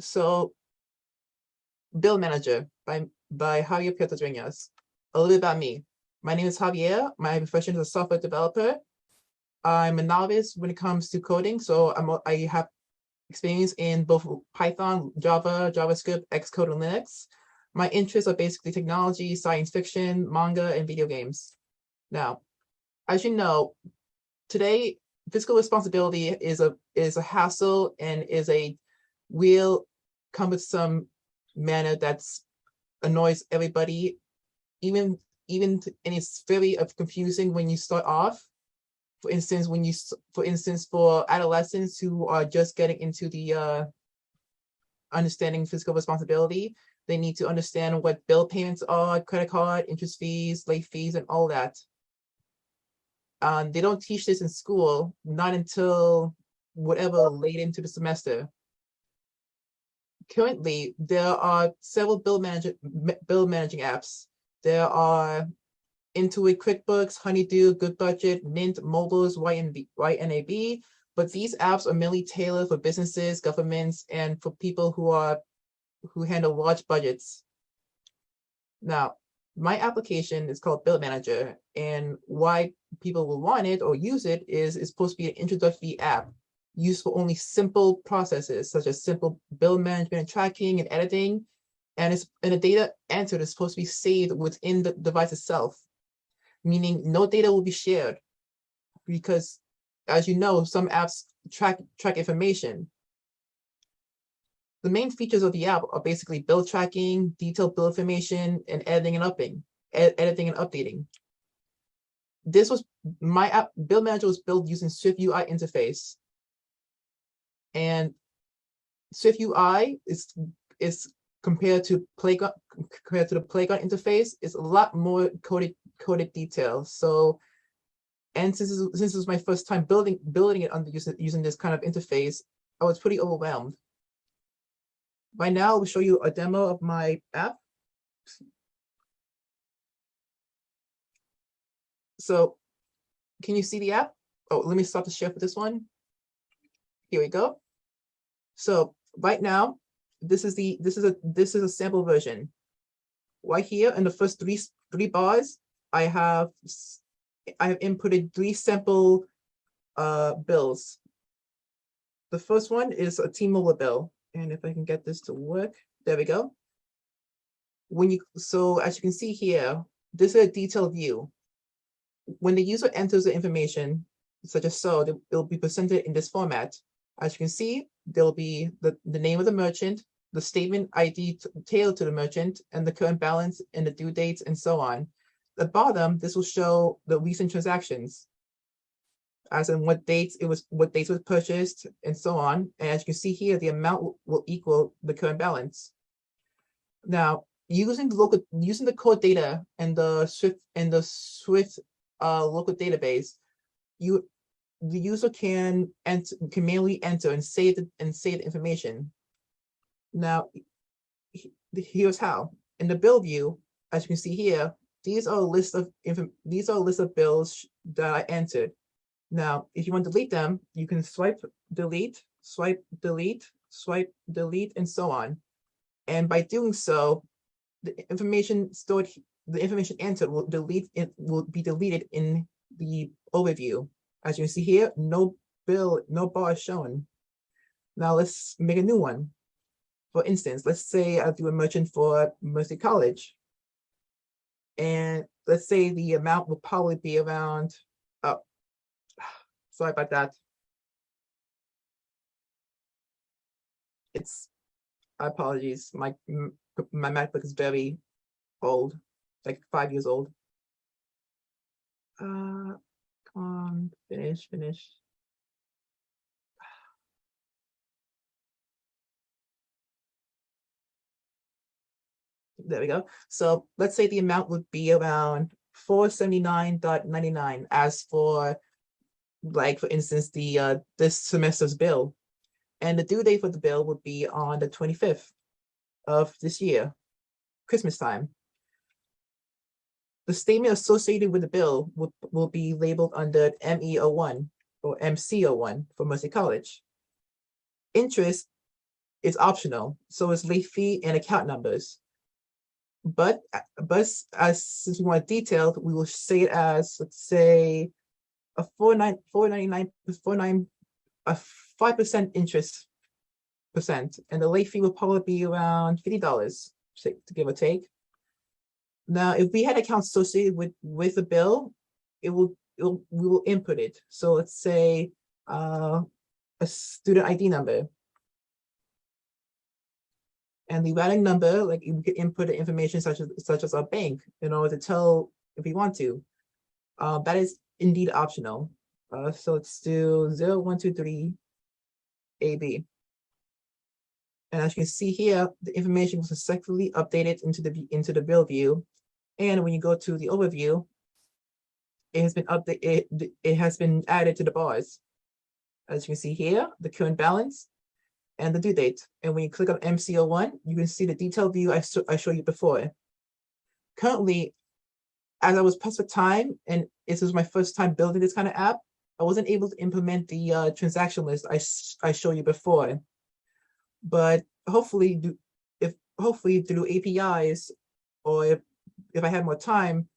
So Bill Manager by Javier Pietro-Dueñas. A little bit about me. My name is Javier. My profession is a software developer. I'm a novice when it comes to coding, so I have experience in both Python, Java, JavaScript, Xcode, and Linux. My interests are basically technology, science fiction, manga, and video games. Now, as you know, today fiscal responsibility is a hassle and is a real cumbersome manner that's annoys everybody, even and it's very confusing when you start off. For instance, for adolescents who are just getting into the understanding fiscal responsibility, they need to understand what bill payments are, credit card, interest fees, late fees, and all that. They don't teach this in school, not until whatever late into the semester. Currently, there are several bill managing apps. There are Intuit QuickBooks, Honeydew, Good Budget, Mint, Mobiles, YNAB, but these apps are mainly tailored for businesses, governments, and for people who handle large budgets. Now, my application is called Bill Manager, and why people will want it or use it is it's supposed to be an introductory app used for only simple processes such as simple bill management and tracking and editing, and the data entered is supposed to be saved within the device itself, meaning no data will be shared, because as you know, some apps track information. The main features of the app are basically bill tracking, detailed bill information, and editing and updating. This was my app. Bill Manager was built using Swift UI interface, and Swift UI is compared to the Playground interface, is a lot more coded detail. So, and since this was my first time building it under using this kind of interface, I was pretty overwhelmed. By now, I'll show you a demo of my app. So, can you see the app? Oh, let me stop the share for this one. Here we go. So right now, this is a sample version. Right here in the first three bars, I have inputted 3 sample bills. The first one is a T-Mobile bill, and if I can get this to work, there we go. So as you can see here, this is a detailed view. When the user enters the information, such as so, it'll be presented in this format. As you can see, there'll be the name of the merchant, the statement ID tailored to the merchant, and the current balance and the due dates, and so on. At the bottom, this will show the recent transactions, as in what dates it was purchased, and so on. And as you can see here, the amount will equal the current balance. Now, using the core data and the Swift local database, the user can manually enter and save the information. Now, here's how. In the bill view, as you can see here, these are a list of bills that I entered. Now, if you want to delete them, you can swipe delete, swipe delete, swipe delete, and so on. And by doing so, the information entered will be deleted in the overview. As you can see here, no bar is shown. Now let's make a new one. For instance, let's say I do a merchant for Mercy College. And let's say the amount will probably be around, oh, sorry about that. Apologies, my MacBook is very old, like 5 years old. Come on, finish. There we go. So let's say the amount would be around $479.99 as for, like, for instance, the this semester's bill. And the due date for the bill would be on the 25th of this year, Christmas time. The statement associated with the bill will be labeled under ME01 or MC01 for Mercy College. Interest it's optional. So it's late fee and account numbers. But since we want detailed, we will say it as, let's say, a 5% interest percent, and the late fee will probably be around $50, to give or take. Now, if we had accounts associated with the bill, we will input it. So let's say a student ID number. And the routing number, like we could input information such as our bank in order to tell if we want to. That is indeed optional. So let's do 0123 AB. And as you can see here, the information was successfully updated into the bill view. And when you go to the overview, it has been updated. It has been added to the bars. As you can see here, the current balance and the due date. And when you click on MC01, you can see the detailed view I showed you before. Currently, as I was pressed for time, and this was my first time building this kind of app, I wasn't able to implement the transaction list I showed you before. But hopefully through APIs, or if I had more time,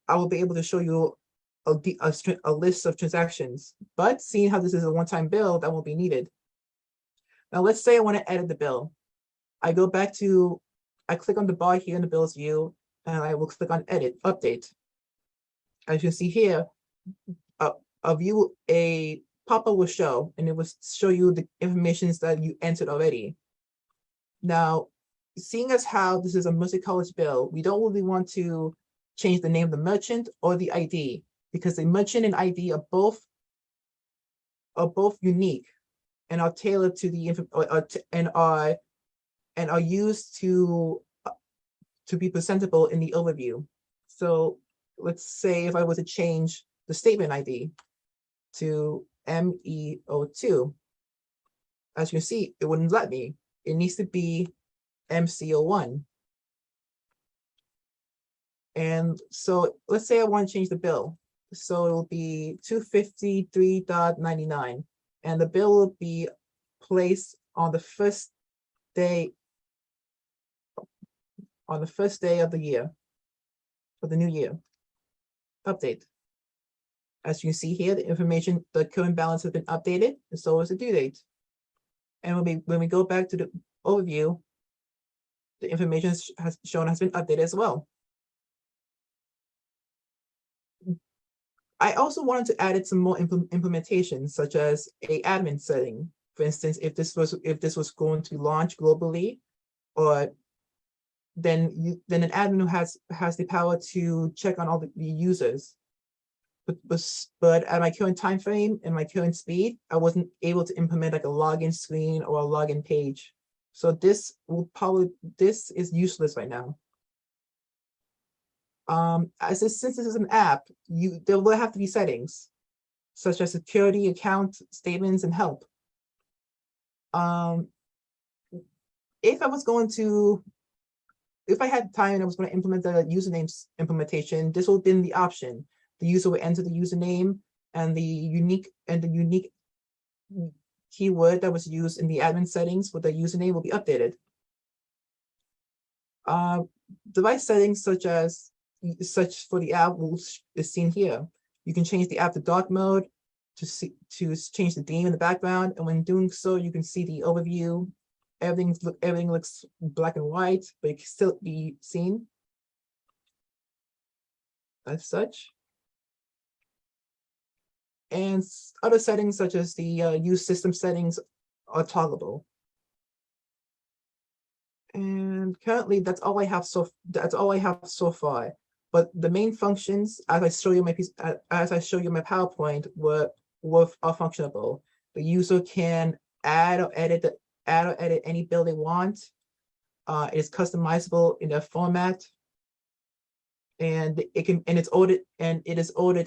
I will be able to show you a list of transactions. But seeing how this is a one-time bill, that won't be needed. Now let's say I want to edit the bill. I click on the bar here in the bills view, and I will click on edit, update. As you can see here, a pop-up will show, and it will show you the information that you entered already. Now, seeing as how this is a multi-college bill, we don't really want to change the name of the merchant or the ID, because the merchant and ID are both unique and are tailored to the and are used to be presentable in the overview. So let's say if I were to change the statement ID to MEO2, as you can see, it wouldn't let me. It needs to be MC01. And so let's say I want to change the bill. So it'll be 253.99, and the bill will be placed on the first day of the year, of the new year. Update. As you can see here, the information, the current balance has been updated, and so is the due date. And when we go back to the overview, the information has been updated as well. I also wanted to add some more implementations, such as a admin setting. For instance, if this was going to launch globally, or then an admin who has the power to check on all the users. But at my current time frame and my current speed, I wasn't able to implement like a login screen or a login page. So this is useless right now. Since this is an app, there will have to be settings, such as security, account, statements, and help. If I had time and I was going to implement the usernames implementation, this will have been the option. The user will enter the username, and the unique keyword that was used in the admin settings with the username will be updated. Device settings such for the app is seen here. You can change the app to dark mode to change the theme in the background, and when doing so, you can see the overview. Everything looks black and white, but it can still be seen as such. And other settings such as the use system settings are toggleable. And currently, that's all I have so far. But the main functions, as I show you my PowerPoint, are functionable. The user can add or edit any bill they want. It is customizable in their format, and it is ordered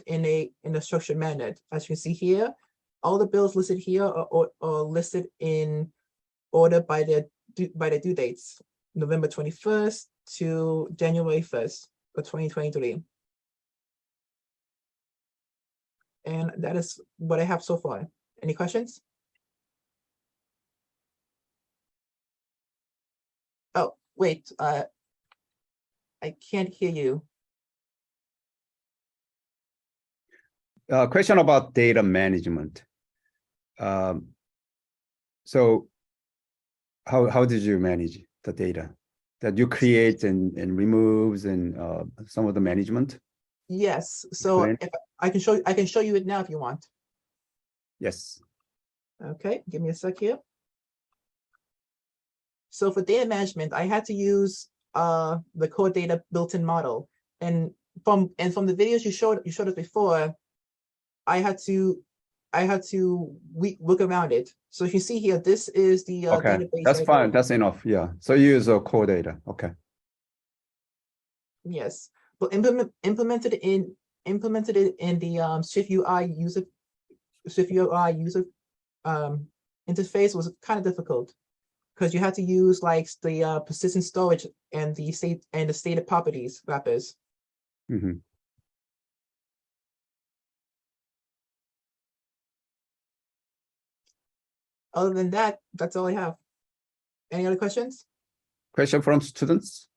in a structured manner. As you can see here, all the bills listed here are listed in order by their due dates, November 21st to January 1st of 2023. And that is what I have so far. Any questions? wait, I can't hear you. Question about data management. So how did you manage the data that you create and removes and some of the management? Yes, so Explain. if I can show you it now if you want. Yes. Okay, give me a sec here. So for data management, I had to use the core data built-in model, and from the videos you showed us before, I had to work around it. So if you see here, this is the Okay, database. that's fine. That's enough. Yeah. So you use core data. Okay. Yes, but implemented it in the Swift UI user interface was kind of difficult because you had to use like the persistent storage and the stated properties wrappers. Mm-hmm. Other than that, that's all I have. Any other questions? Question from students?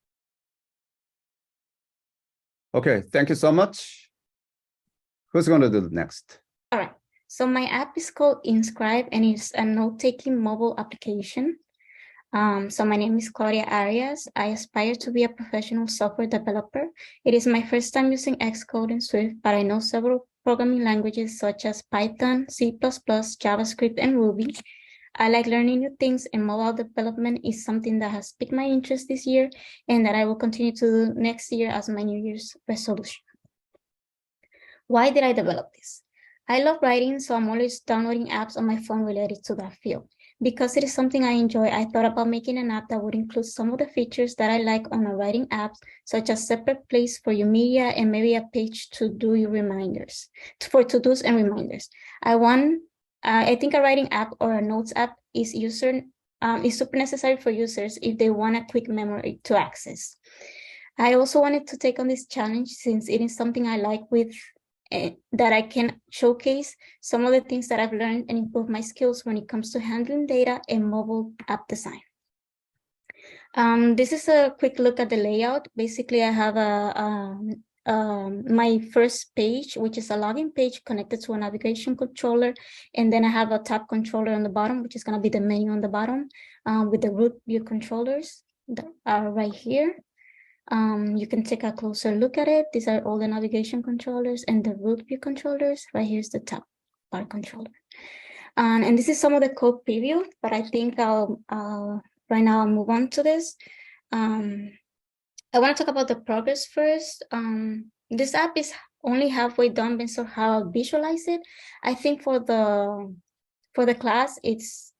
Okay, thank you so much. Who's going to do the next? All right. So my app is called Inscribe, and it's a note-taking mobile application. So my name is Claudia Arias. I aspire to be a professional software developer. It is my first time using Xcode and Swift, but I know several programming languages such as Python, C++, JavaScript, and Ruby. I like learning new things, and mobile development is something that has piqued my interest this year and that I will continue to do next year as my New Year's resolution. Why did I develop this? I love writing, so I'm always downloading apps on my phone related to that field. Because it is something I enjoy, I thought about making an app that would include some of the features that I like on my writing apps, such as separate place for your media and maybe a page to do your reminders, for to-dos and reminders. I think a writing app or a notes app is super necessary for users if they want a quick memory to access. I also wanted to take on this challenge since it is something I like that I can showcase some of the things that I've learned and improve my skills when it comes to handling data and mobile app design. This is a quick look at the layout. Basically, I have my first page, which is a login page connected to a navigation controller. And then I have a tab controller on the bottom, which is going to be the menu on the bottom with the root view controllers that are right here. You can take a closer look at it. These are all the navigation controllers and the root view controllers. Right here's the top bar controller. And this is some of the code preview, but I think right now I'll move on to this. I want to talk about the progress first. This app is only halfway done based on how I visualize it. I think for the class, it's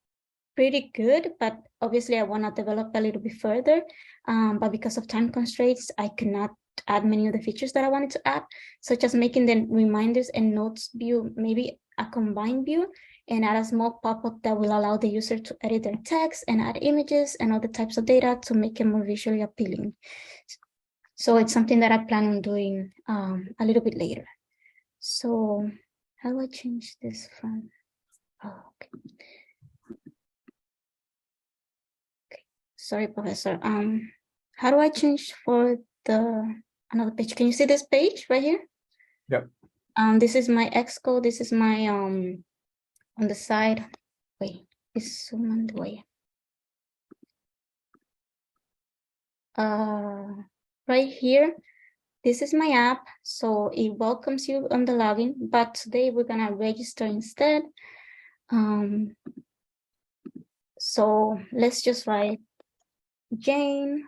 pretty good, but obviously I want to develop a little bit further. But because of time constraints, I cannot add many of the features that I wanted to add, such as making the reminders and notes view maybe a combined view, and add a small pop-up that will allow the user to edit their text and add images and other types of data to make it more visually appealing. So it's something that I plan on doing a little bit later. So how do I change this from? Oh, okay. Sorry, Professor. How do I change for another page? Can you see this page right here? Yep. This is my Xcode. This is my on the side. Wait, it's zoom on the way. Right here, this is my app. So it welcomes you on the login, but today we're gonna register instead. So let's just write Jane,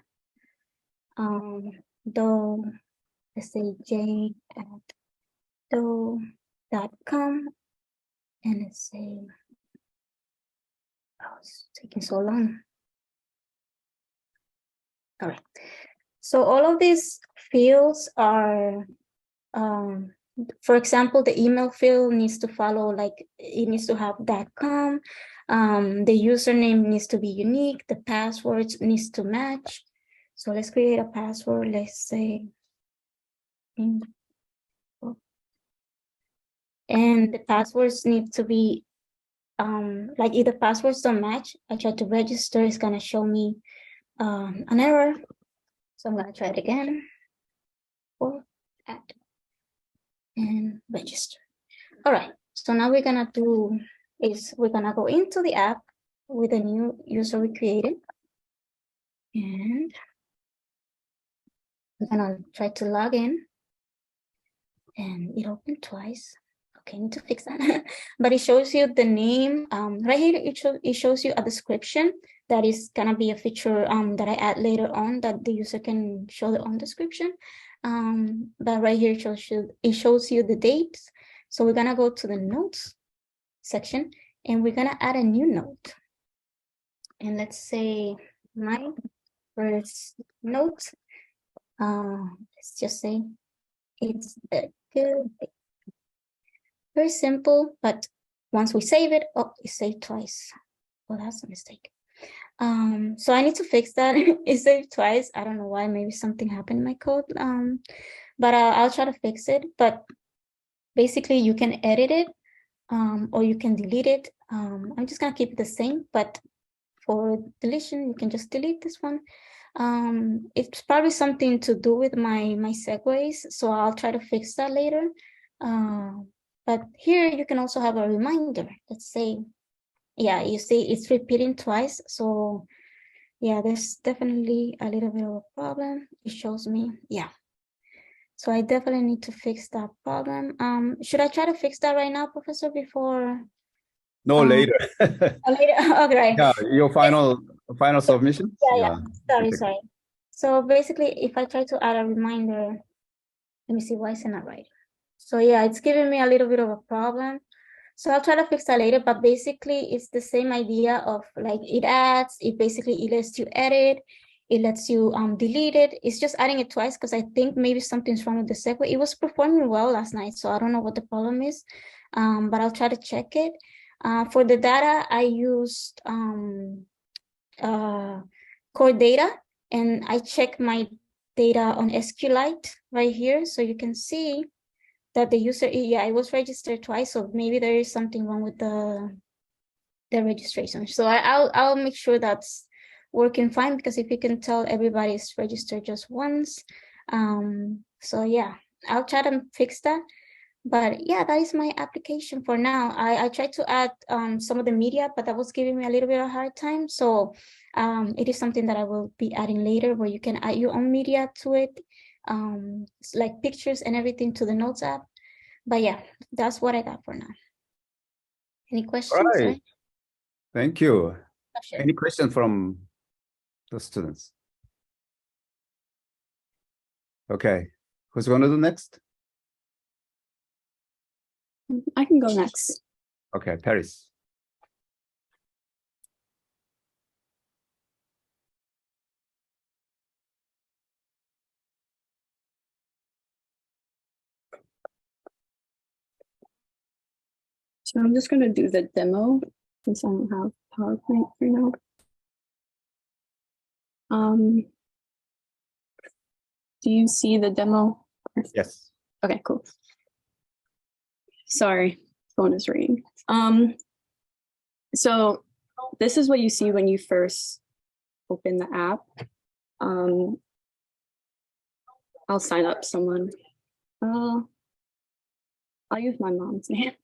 Doe, let's say jane@doe.com, and let's say, oh, it's taking so long. All right. So all of these fields are, for example, the email field needs to follow, like it needs to have .com. The username needs to be unique. The passwords needs to match. So let's create a password. Let's say, and the passwords need to be, like if the passwords don't match, I try to register, it's gonna show me an error. So I'm gonna try it again. Or add and register. All right, so now we're gonna do is we're gonna go into the app with a new user we created. And we're gonna try to log in. And it opened twice. Okay, need to fix that. But it shows you the name. Right here, it shows you a description that is gonna be a feature that I add later on that the user can show their own description. But right here it shows you the dates. So we're gonna go to the notes section and we're gonna add a new note. And let's say my first note. Let's just say it's a good day. Very simple, but once we save it, oh, it saved twice. Oh, that's a mistake. So I need to fix that. It saved twice. I don't know why. Maybe something happened in my code. But I'll try to fix it. But basically, you can edit it, or you can delete it. I'm just gonna keep it the same, but for deletion, you can just delete this one. It's probably something to do with my segues, so I'll try to fix that later. But here you can also have a reminder. Let's say, yeah, you see it's repeating twice. So yeah, there's definitely a little bit of a problem. It shows me, yeah. So I definitely need to fix that problem. Should I try to fix that right now, Professor, before? No, later. Later, okay. Yeah, your final submission? Yeah. Sorry, Okay. sorry. So basically, if I try to add a reminder, let me see why it's not right. So yeah, it's giving me a little bit of a problem. So I'll try to fix that later, but basically it's the same idea of like it adds, it lets you edit, it lets you delete it. It's just adding it twice because I think maybe something's wrong with the segue. It was performing well last night, so I don't know what the problem is, but I'll try to check it. For the data, I used core data, and I check my data on SQLite right here, so you can see that the user, yeah, it was registered twice, so maybe there is something wrong with the registration. So I'll make sure that's working fine, because if you can tell everybody's registered just once. So yeah, I'll try to fix that. But yeah, that is my application for now. I tried to add some of the media, but that was giving me a little bit of a hard time. So it is something that I will be adding later, where you can add your own media to it, like pictures and everything to the Notes app. But yeah, that's what I got for now. Any questions? All right. Thank you. Sure. Any questions from the students? Okay, who's going to do next? I can go next. Okay, Paris. So I'm just going to do the demo since I don't have PowerPoint for now. Do you see the demo? Yes. Okay, cool. Sorry, phone is ringing. So this is what you see when you first open the app. I'll sign up someone. I'll use my mom's name.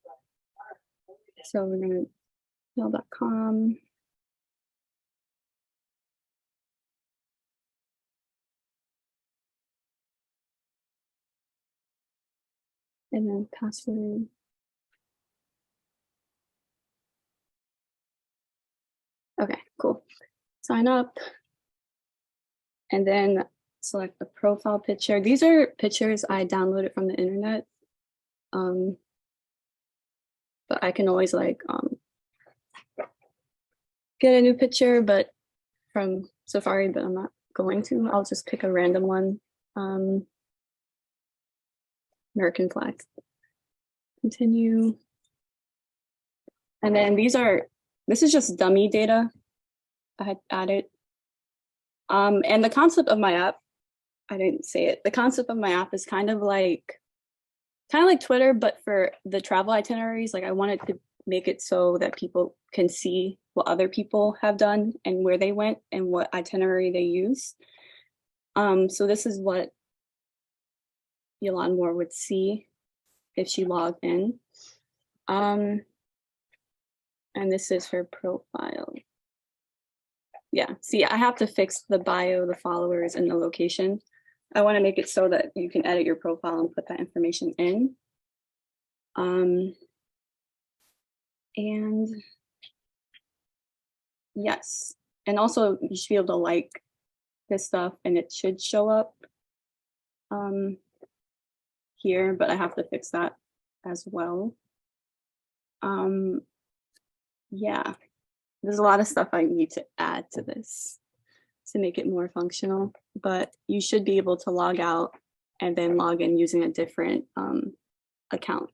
So we're gonna mail.com. And then password. Okay, cool. Sign up. And then select the profile picture. These are pictures I downloaded from the internet. But I can always like get a new picture, but from Safari, but I'm not going to. I'll just pick a random one. American flag. Continue. And then this is just dummy data I had added. And the concept of my app, I didn't say it. The concept of my app is kind of like Twitter, but for the travel itineraries. Like I want it to make it so that people can see what other people have done and where they went and what itinerary they use. So this is what Yolande Moore would see if she logged in. And this is her profile. Yeah, see, I have to fix the bio, the followers, and the location. I want to make it so that you can edit your profile and put that information in. And yes, and also you should be able to like this stuff and it should show up here, but I have to fix that as well. Yeah, there's a lot of stuff I need to add to this to make it more functional, but you should be able to log out and then log in using a different account.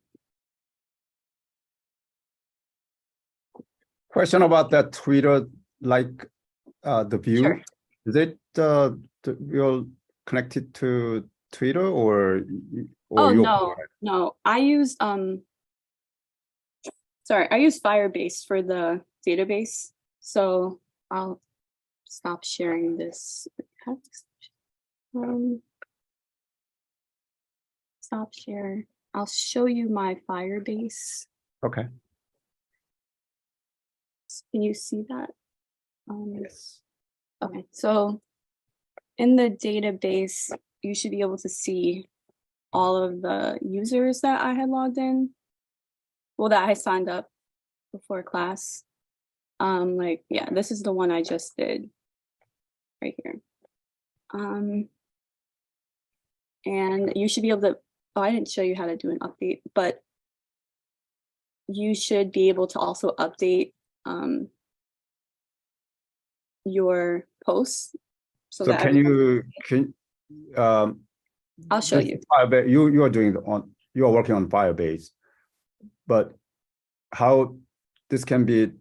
Question about that Twitter, like the view. Sure. Is it you're connected to Twitter or Oh your no, I use sorry, I use Firebase for the database. So I'll stop sharing this. Stop share. I'll show you my Firebase. Okay. Can you see that? Yes. Okay, so in the database, you should be able to see all of the users that I had logged in. Well, that I signed up before class. Like, yeah, this is the one I just did right here. And you should be able to, oh, I didn't show you how to do an update, but you should be able to also update your posts. So that can you I'll show you. Firebase, you are doing you are working on Firebase, but how this can be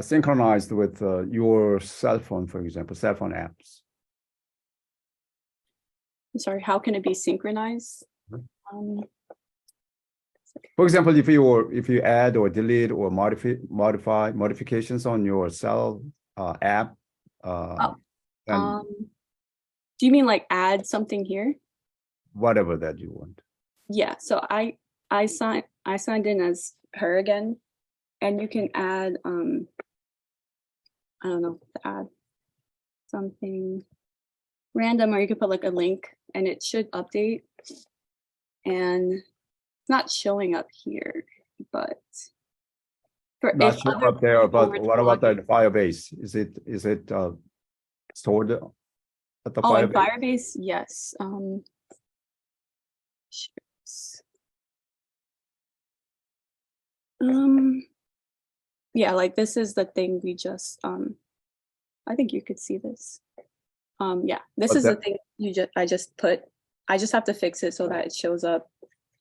synchronized with your cell phone, for example, cell phone apps. I'm sorry, how can it be synchronized? For example, if you add or delete or modify modifications on your cell app, do you mean like add something here? Whatever that you want. Yeah, so I signed in as her again, and you can add I don't know, to add something random, or you could put like a link and it should update. And it's not showing up here, but for Not sure up there, but what about the Firebase? Is it stored at the Firebase? Firebase? In Firebase, yes. Yeah, like this is the thing we just I think you could see this. Yeah, this is the thing I just have to fix it so that it shows up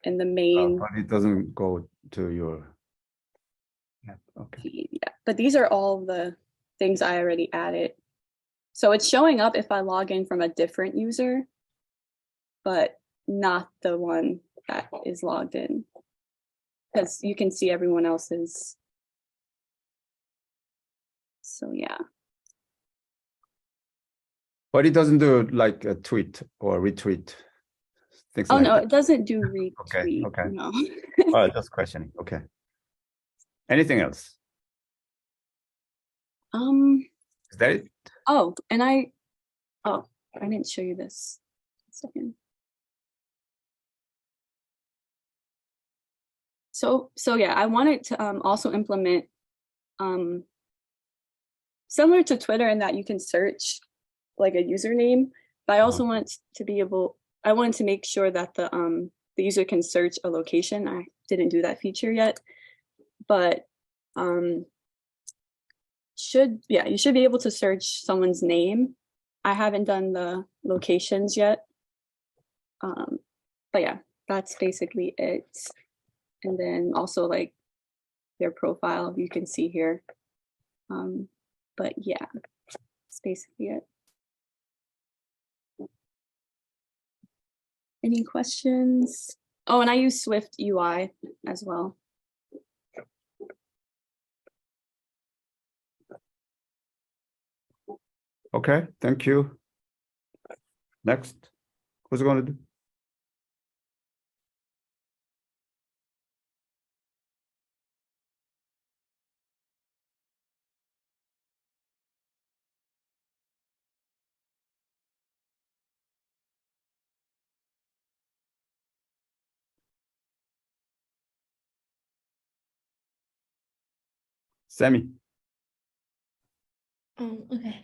in the main. But it doesn't go to your app. Okay. Feed. Yeah, but these are all the things I already added. So it's showing up if I log in from a different user, but not the one that is logged in, because you can see everyone else's. So yeah. But it doesn't do like a tweet or retweet. Things Oh like no, that. it doesn't do retweet. Okay. No. Oh, just questioning. Okay. Anything else? Is that it? Oh, and I didn't show you this. A second. So yeah, I wanted to also implement similar to Twitter in that you can search like a username, but I also want to be able, I wanted to make sure that the user can search a location. I didn't do that feature yet, but you should be able to search someone's name. I haven't done the locations yet, but yeah, that's basically it. And then also like their profile you can see here, but yeah, that's basically it. Any questions? Oh, and I use Swift UI as well. Okay, thank you. Next, who's going to do? Sammy. Okay.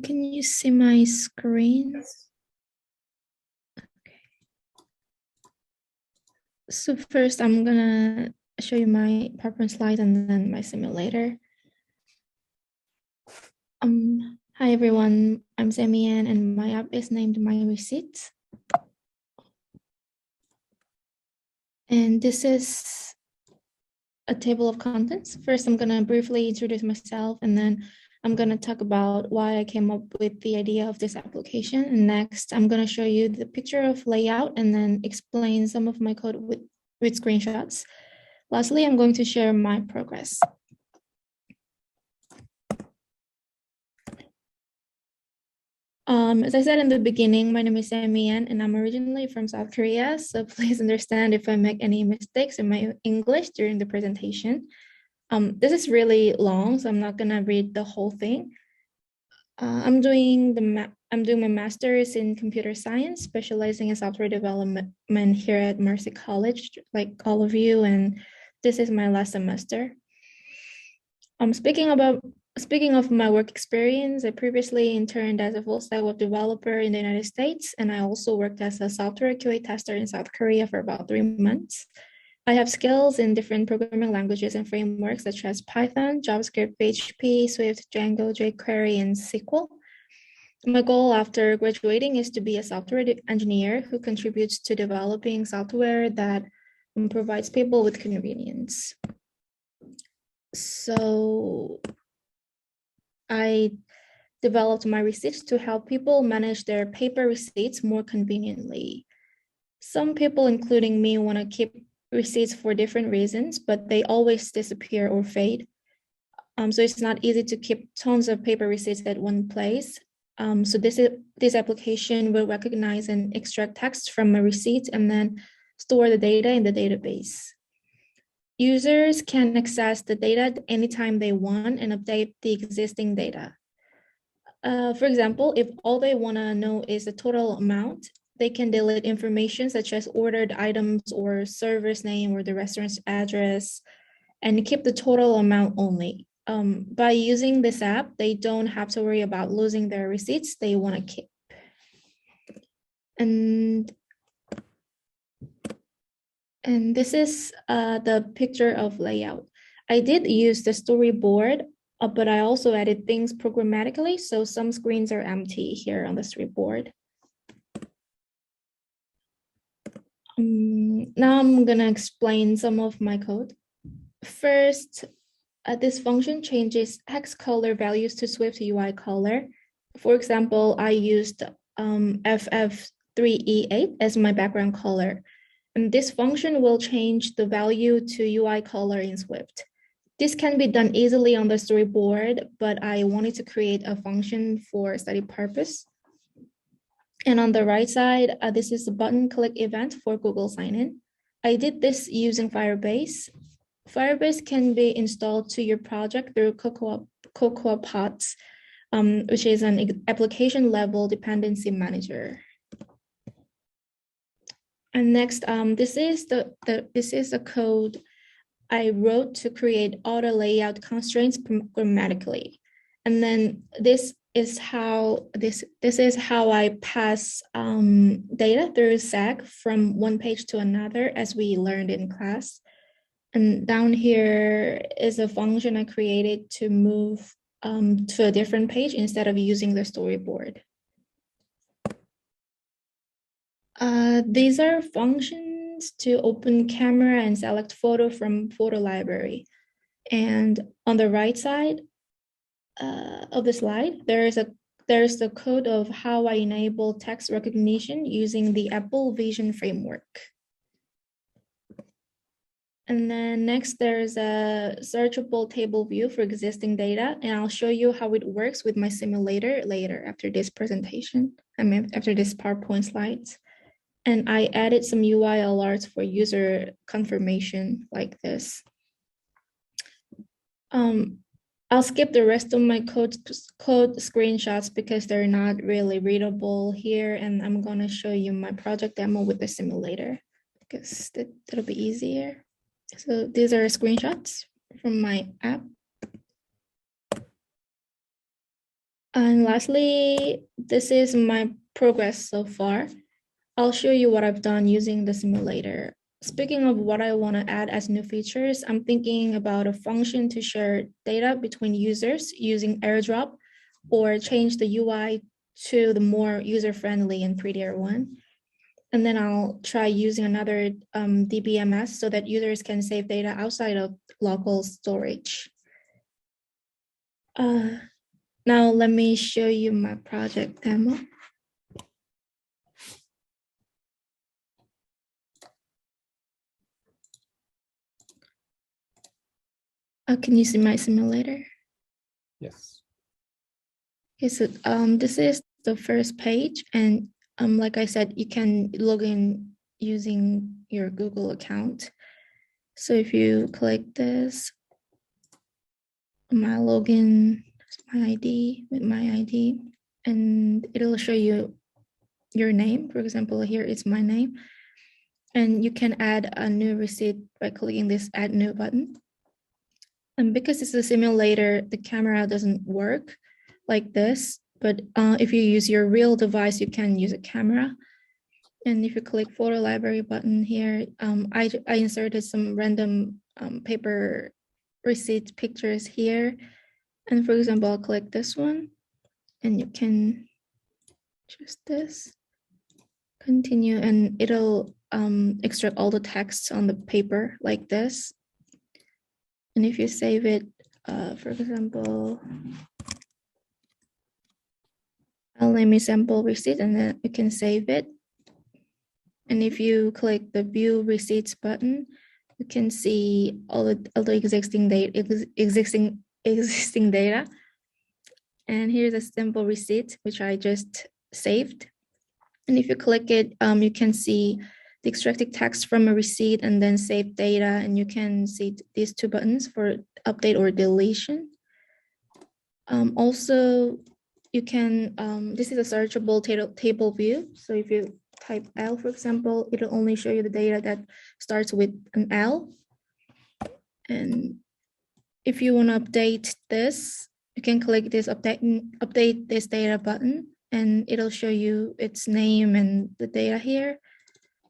Can you see my screen? Okay. So first, I'm gonna show you my PowerPoint slide and then my simulator. Hi everyone, I'm Sammy Ann and my app is named My Receipts. And this is a table of contents. First, I'm gonna briefly introduce myself and then I'm gonna talk about why I came up with the idea of this application. And next, I'm gonna show you the picture of layout and then explain some of my code with screenshots. Lastly, I'm going to share my progress. As I said in the beginning, my name is Sammy Ann and I'm originally from South Korea. So please understand if I make any mistakes in my English during the presentation. This is really long, so I'm not gonna read the whole thing. I'm doing my master's in computer science, specializing in software development here at Mercy College, like all of you, and this is my last semester. Speaking of my work experience, I previously interned as a full stack web developer in the United States, and I also worked as a software QA tester in South Korea for about 3 months. I have skills in different programming languages and frameworks such as Python, JavaScript, PHP, Swift, Django, jQuery, and SQL. My goal after graduating is to be a software engineer who contributes to developing software that provides people with convenience. So I developed my receipts to help people manage their paper receipts more conveniently. Some people, including me, want to keep receipts for different reasons, but they always disappear or fade. So it's not easy to keep tons of paper receipts at one place. So this application will recognize and extract text from a receipt and then store the data in the database. Users can access the data anytime they want and update the existing data. For example, if all they want to know is the total amount, they can delete information such as ordered items or server's name or the restaurant's address and keep the total amount only. By using this app, they don't have to worry about losing their receipts they want to keep. And this is the picture of layout. I did use the storyboard, but I also added things programmatically, so some screens are empty here on the storyboard. Now I'm gonna explain some of my code. First, this function changes hex color values to Swift UI color. For example, I used FF3E8 as my background color. And this function will change the value to UI color in Swift. This can be done easily on the storyboard, but I wanted to create a function for study purpose. And on the right side, this is a button click event for Google sign-in. I did this using Firebase. Firebase can be installed to your project through Cocoa Pods, which is an application level dependency manager. And next, this is the code I wrote to create auto layout constraints programmatically. And then this is how I pass data through SAG from one page to another, as we learned in class. And down here is a function I created to move to a different page instead of using the storyboard. These are functions to open camera and select photo from photo library. And on the right side, of the slide, there's the code of how I enable text recognition using the Apple Vision framework. And then next, there's a searchable table view for existing data, and I'll show you how it works with my simulator later after this presentation, after this PowerPoint slides. And I added some UI alerts for user confirmation like this. I'll skip the rest of my code screenshots because they're not really readable here, and I'm gonna show you my project demo with the simulator because that'll be easier. So these are screenshots from my app. And lastly, this is my progress so far. I'll show you what I've done using the simulator. Speaking of what I want to add as new features, I'm thinking about a function to share data between users using AirDrop or change the UI to the more user-friendly and prettier one. And then I'll try using another DBMS so that users can save data outside of local storage. Now let me show you my project demo. Can you see my simulator? Yes. Okay, so this is the first page, and like I said, you can log in using your Google account. So if you click this, my login, my ID, with my ID, and it'll show you your name. For example, here is my name, and you can add a new receipt by clicking this Add New button. And because it's a simulator, the camera doesn't work like this, but if you use your real device, you can use a camera. And if you click photo library button here, I inserted some random paper receipt pictures here. And for example, I'll click this one and you can choose this, continue, and it'll extract all the text on the paper like this. And if you save it, for example, I'll name it sample receipt, and then you can save it. And if you click the view receipts button, you can see all the existing data. And here's a sample receipt, which I just saved. And if you click it, you can see the extracted text from a receipt and then save data. And you can see these two buttons for update or deletion. Also, you can, this is a searchable table view. So if you type L, for example, it'll only show you the data that starts with an L. And if you want to update this, you can click this update this data button, and it'll show you its name and the data here.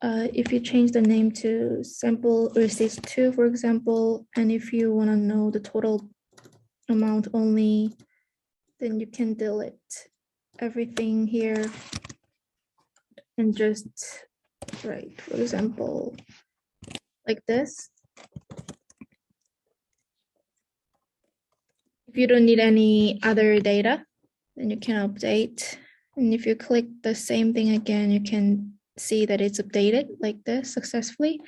If you change the name to sample receipts 2, for example, and if you want to know the total amount only, then you can delete everything here and just write, for example, like this. If you don't need any other data, then you can update. And if you click the same thing again, you can see that it's updated like this successfully.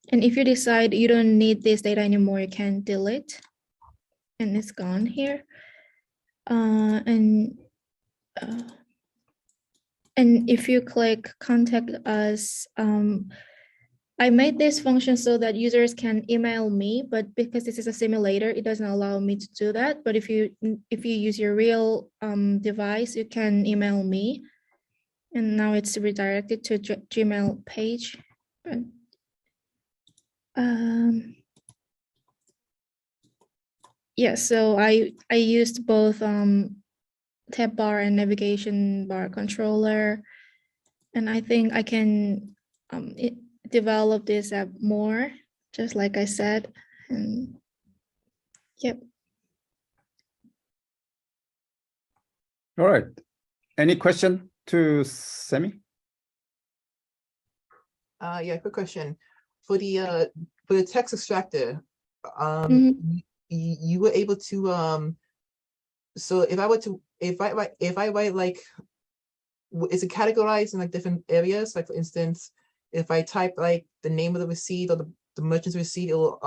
And if you decide you don't need this data anymore, you can delete, and it's gone here. And if you click contact us, I made this function so that users can email me, but because this is a simulator, it doesn't allow me to do that. But if you use your real device, you can email me. And now it's redirected to Gmail page. Yeah, so I used both tab bar and navigation bar controller, and I think I can develop this app more, just like I said. And yep. All right. Any question to Sammy? Yeah, quick question. For the text extractor, you were able to So if I were to, if I write like, is it categorized in like different areas? Like for instance, if I type like the name of the receipt or the merchant's receipt, it will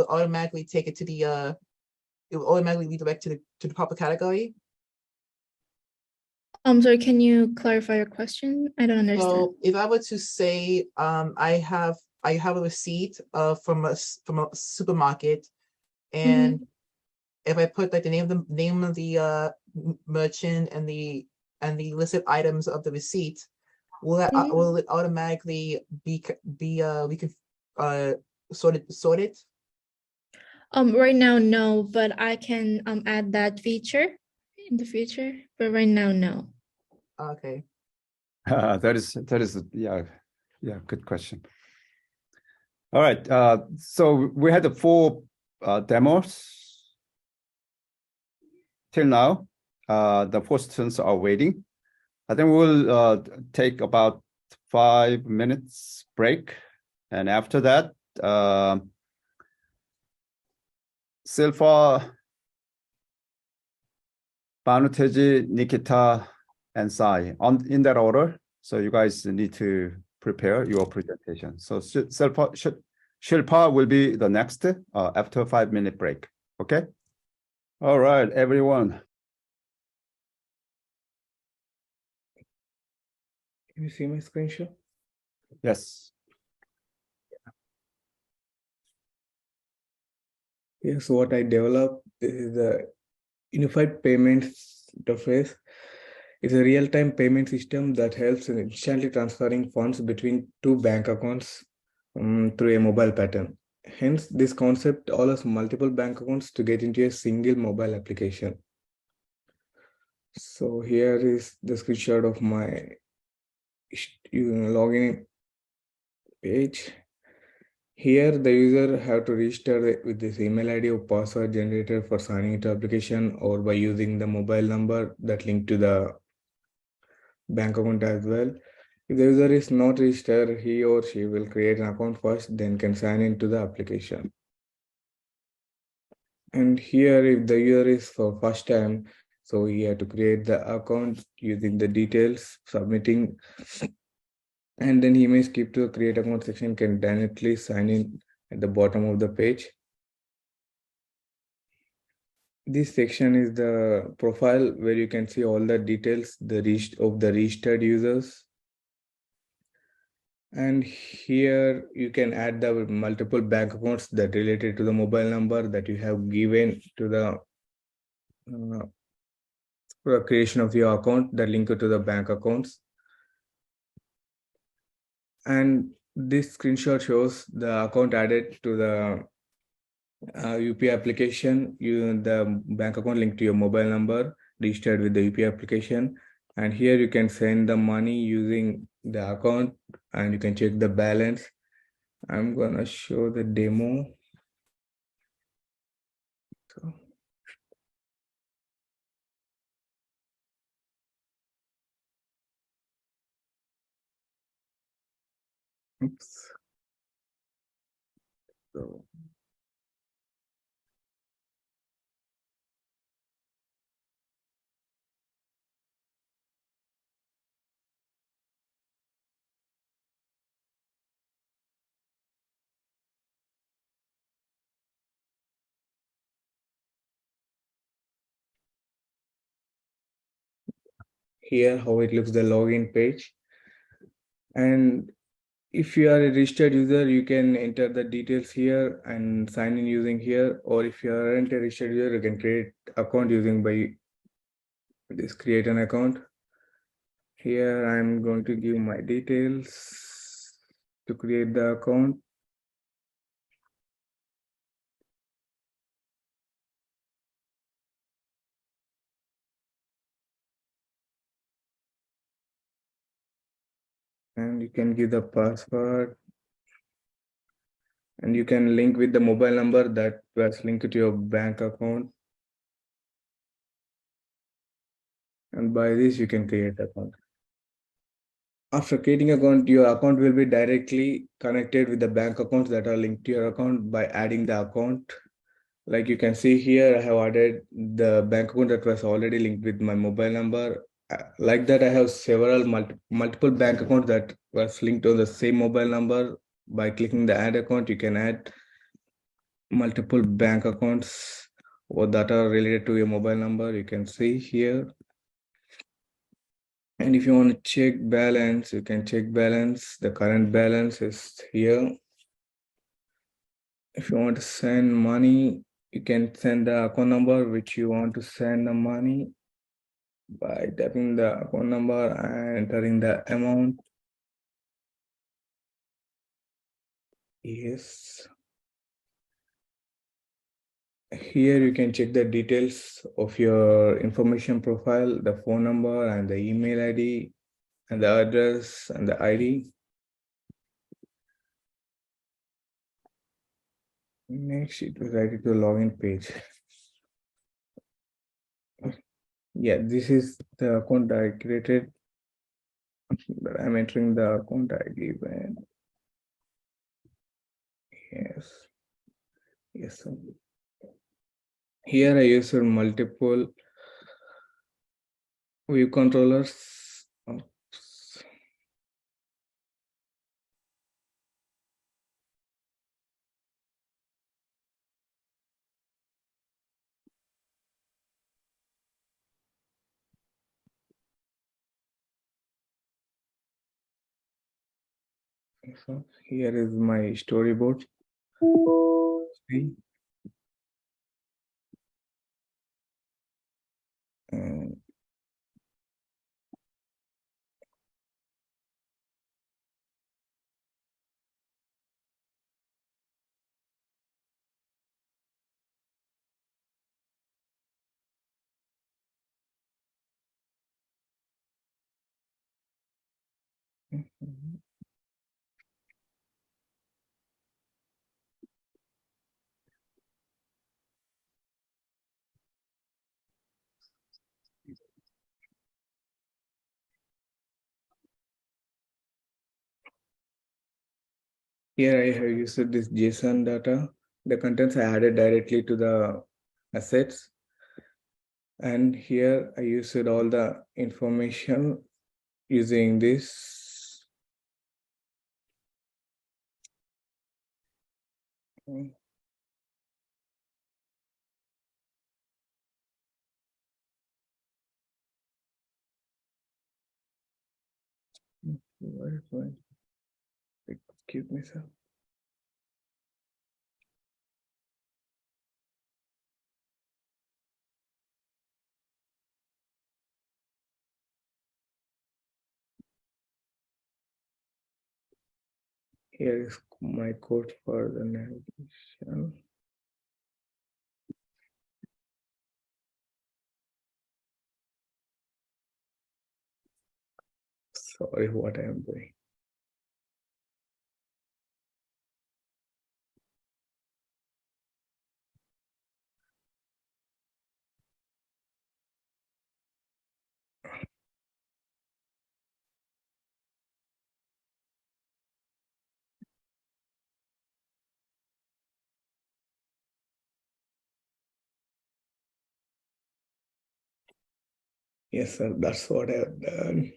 automatically take it to the it will automatically redirect to the proper category. Sorry, can you clarify your question? I don't understand. So if I were to say, I have a receipt from a supermarket, and if I put like the name of the merchant and the listed items of the receipt, will that will it automatically be we can sort it? Right now, no, but I can add that feature in the future. But right now, no. Okay. That is yeah, good question. All right, so we had the 4 demos till now. The questions are waiting. I think we'll take about 5 minutes break, and after that, Silva, Banuteji, Nikita, and Sai in that order. So you guys need to prepare your presentation. So Shilpa will be the next after a 5-minute break. Okay. All right, everyone. Can you see my screen share? Yes. Yes, what I developed is the unified payments interface. It's a real-time payment system that helps in instantly transferring funds between 2 bank accounts through a mobile pattern. Hence, this concept allows multiple bank accounts to get into a single mobile application. So here is the screenshot of my login page. Here, the user have to register with this email ID or password generated for signing into application, or by using the mobile number that linked to the bank account as well. If the user is not registered, he or she will create an account first, then can sign into the application. And here, if the user is for first time, so he had to create the account using the details, submitting, and then he may skip to the create account section, can directly sign in at the bottom of the page. This section is the profile where you can see all the details of the registered users. And here you can add the multiple bank accounts that related to the mobile number that you have given to the creation of your account that link to the bank accounts. And this screenshot shows the account added to the UPI application, the bank account linked to your mobile number registered with the UPI application. And here you can send the money using the account and you can check the balance. I'm gonna show the demo. So, oops. So, here how it looks, the login page. And if you are a registered user, you can enter the details here and sign in using here. Or if you aren't a registered user, you can create account using by this create an account. Here I'm going to give my details to create the account. And you can give the password. And you can link with the mobile number that was linked to your bank account. And by this, you can create an account. After creating an account, your account will be directly connected with the bank accounts that are linked to your account by adding the account. Like you can see here, I have added the bank account that was already linked with my mobile number. Like that, I have several multiple bank accounts that was linked on the same mobile number. By clicking the add account, you can add multiple bank accounts or that are related to your mobile number. You can see here. And if you want to check balance, you can check balance. The current balance is here. If you want to send money, you can send the account number which you want to send the money by tapping the account number and entering the amount. Yes. Here you can check the details of your information profile, the phone number and the email ID and the address and the ID. Next, it will write it to the login page. Yeah, this is the account I created, but I'm entering the account ID when yes. Yes. Sir. Here I use multiple view controllers. Oops. So here is my storyboard. See? And here I have used this JSON data. The contents I added directly to the assets. And here I used all the information using this. Excuse me, sir. Here is my code for the navigation. Sorry, what I am doing. Yes, sir, that's what I have done.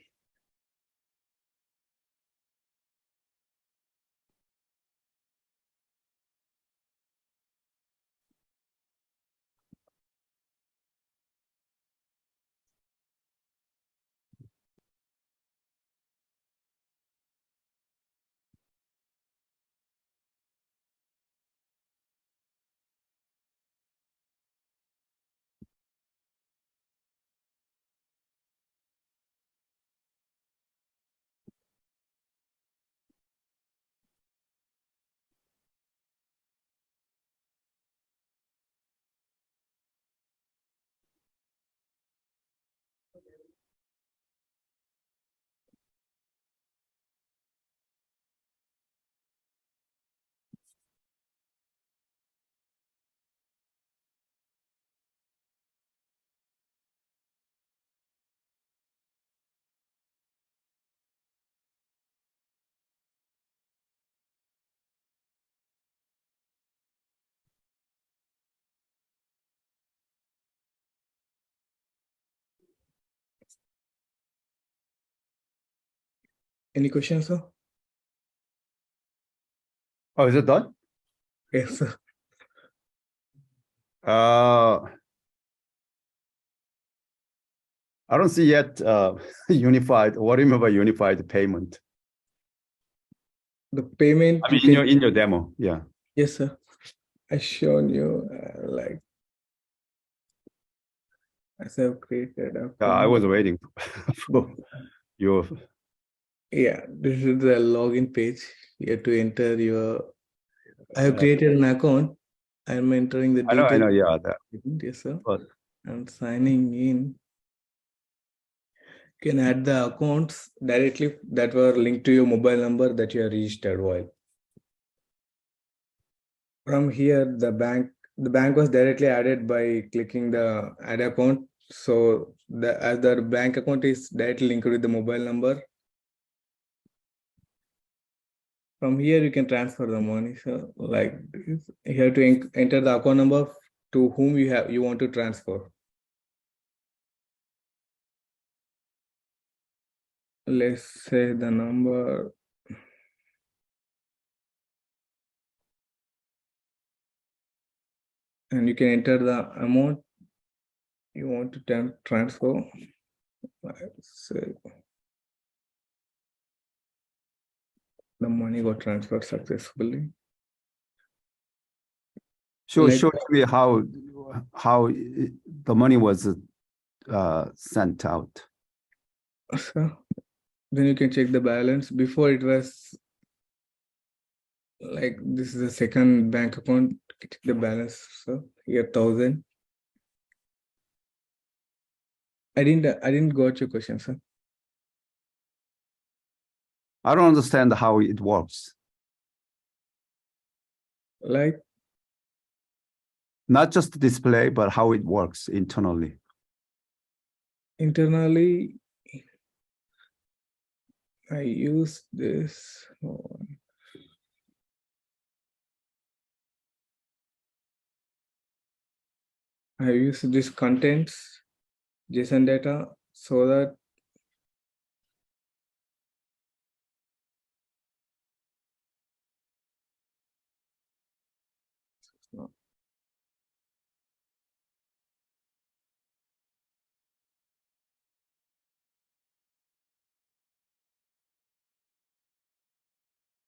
Any questions, sir? Oh, is it done? Yes, sir. I don't see yet unified. What do you mean by unified payment? The payment I mean, you can, in your demo, yeah. yes, sir. I shown you like as I've created a I was waiting for your. yeah, this is the login page. You have to enter your. I have created an account. I'm entering the I details. know, yeah. That, Yes, sir. but I'm signing in. You can add the accounts directly that were linked to your mobile number that you are registered while. From here, the bank was directly added by clicking the add account. So as the bank account is directly linked with the mobile number. From here, you can transfer the money. So like you have to enter the account number to whom you want to transfer. Let's say the number. And you can enter the amount you want to transfer. Let's say the money got transferred successfully. show Like- me how the money was sent out. So then you can check the balance. Before it was like this is the second bank account. Check the balance. So here 1,000. I didn't got your question, sir. I don't understand how it works. Like Not just display, but how it works internally. internally, I use this. I use this contents JSON data so that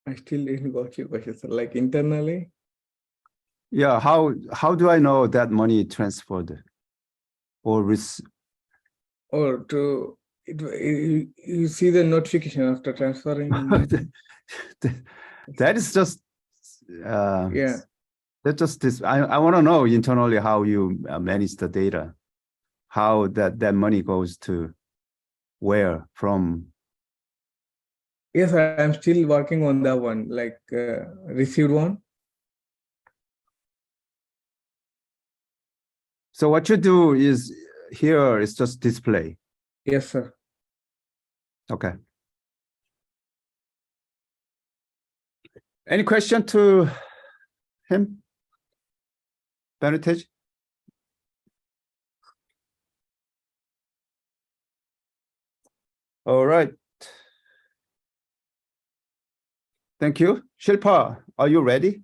I still didn't got your question, sir. Like internally, Yeah, how do I know that money transferred or or to you see the notification after transferring. that is just Yeah. that's just this. I want to know internally how you manage the data, how that money goes to where from. Yes, I'm still working on that one, like received one. So what you do is here is just display. Yes, sir. Okay. Any question to him? Benitage? All right. Thank you. Shilpa, are you ready?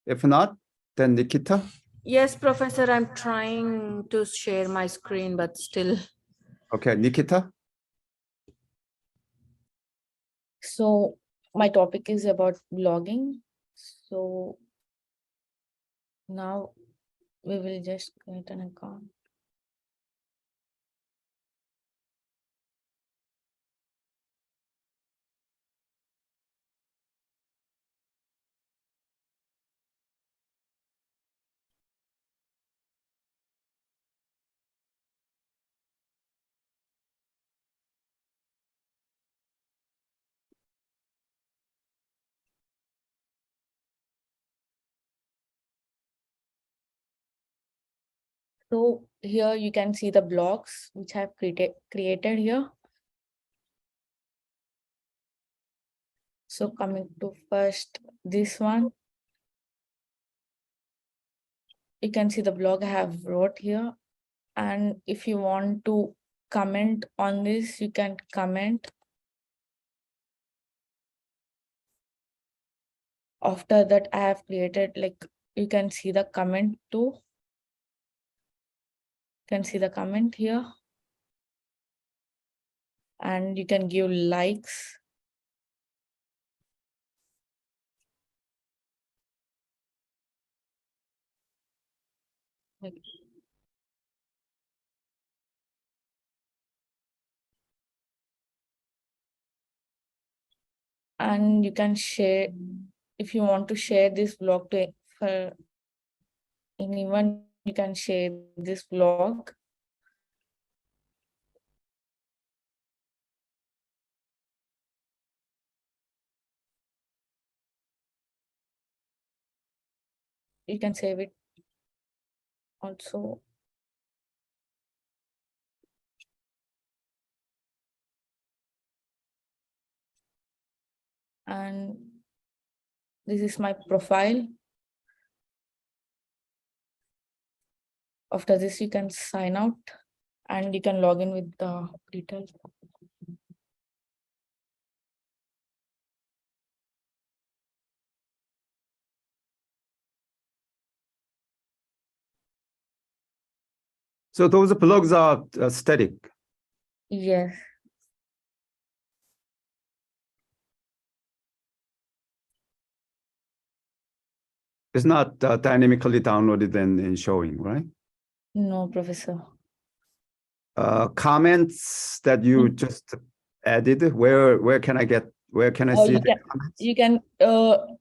If not, then Nikita. Yes, Professor, I'm trying to share my screen, but still. Okay, Nikita. So my topic is about blogging. So now we will just create an account. So here you can see the blogs which I've created here. So coming to first this one, you can see the blog I have wrote here. And if you want to comment on this, you can comment. After that, I have created, like, you can see the comment too. You can see the comment here. And you can give likes. Like, and you can share, if you want to share this blog to for anyone, you can share this blog. You can save it also. And this is my profile. After this, you can sign out and you can log in with the details. So those blogs are static. Yes. It's not dynamically downloaded and showing, right? No, Professor. Comments that you just added, where can I get, where can I see you the can, comments? you can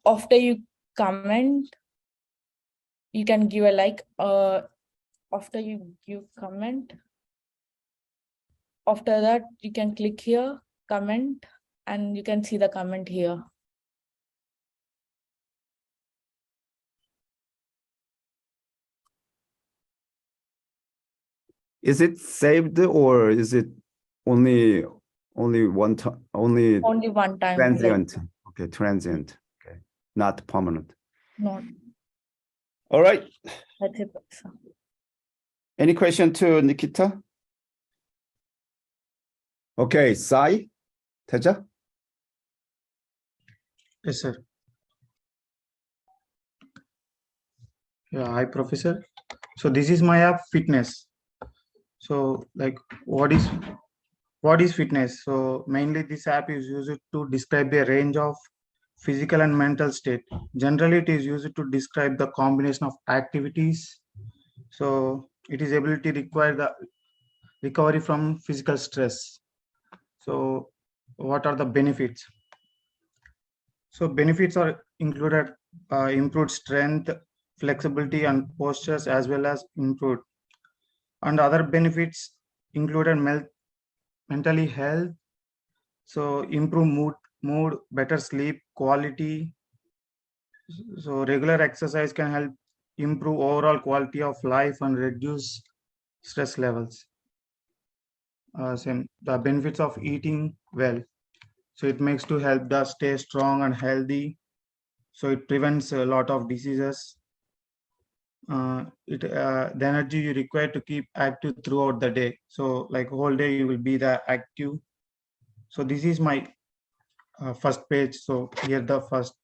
after you comment, you can give a like. After you give comment, after that you can click here, comment, and you can see the comment here. Is it saved or is it only one time, only Only one time. transient? Okay, transient. Okay, not permanent. Not. All right. That's it. Professor. Any question to Nikita? Okay, Sai, Teja. Yes, sir. Yeah, hi, Professor. So this is my app Fitness. So like, what is fitness? So mainly this app is used to describe a range of physical and mental state. Generally, it is used to describe the combination of activities. So it is able to require the recovery from physical stress. So what are the benefits? So benefits are included improved strength, flexibility, and postures, as well as improved. And other benefits included mentally health, so improve mood, better sleep quality. So regular exercise can help improve overall quality of life and reduce stress levels. Same the benefits of eating well. So it makes to help us stay strong and healthy. So it prevents a lot of diseases. The energy you require to keep active throughout the day. So like whole day you will be the active. So this is my first page. So here the first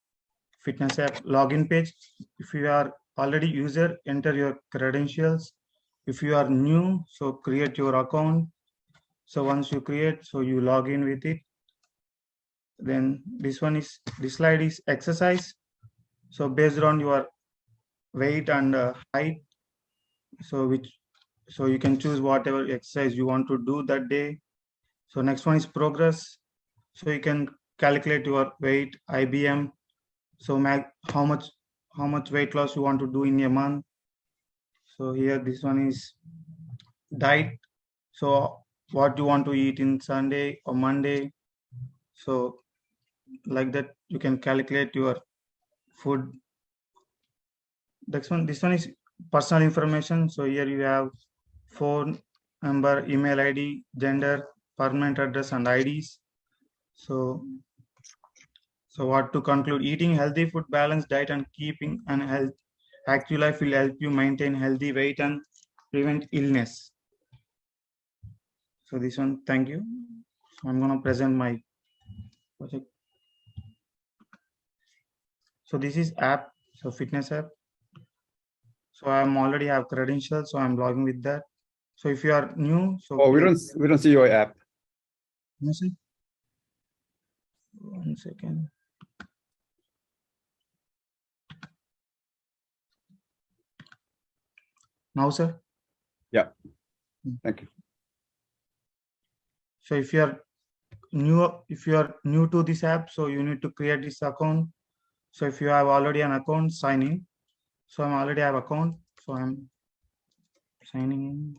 fitness app login page. If you are already user, enter your credentials. If you are new, so create your account. So once you create, so you log in with it. Then this slide is exercise. So based on your weight and height, so you can choose whatever exercise you want to do that day. So next one is progress. So you can calculate your weight, IBM. So how much weight loss you want to do in a month. So here this one is diet. So what you want to eat in Sunday or Monday. So like that you can calculate your food. This one is personal information. So here you have phone number, email ID, gender, permanent address, and IDs. So what to conclude, eating healthy food, balanced diet, and keeping an active life will help you maintain healthy weight and prevent illness. So this one, thank you. So I'm gonna present my project. So this is app, so fitness app. So I'm already have credentials, so I'm logging with that. So if you are new, so Oh, we please- don't see your app. No, sir. 1 second. Now, sir. Yeah. Thank you. So if you are new to this app, so you need to create this account. So if you have already an account, sign in. So I'm already have account, so I'm signing in.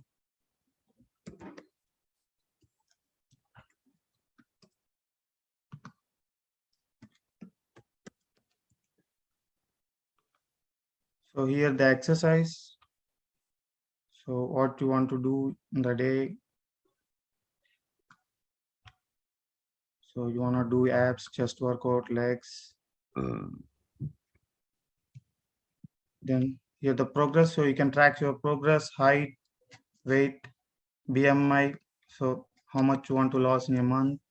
So here the exercise. So what you want to do in the day. So you want to do abs, chest workout, legs. Then here the progress. So you can track your progress, height, weight, BMI. So how much you want to lose in a month.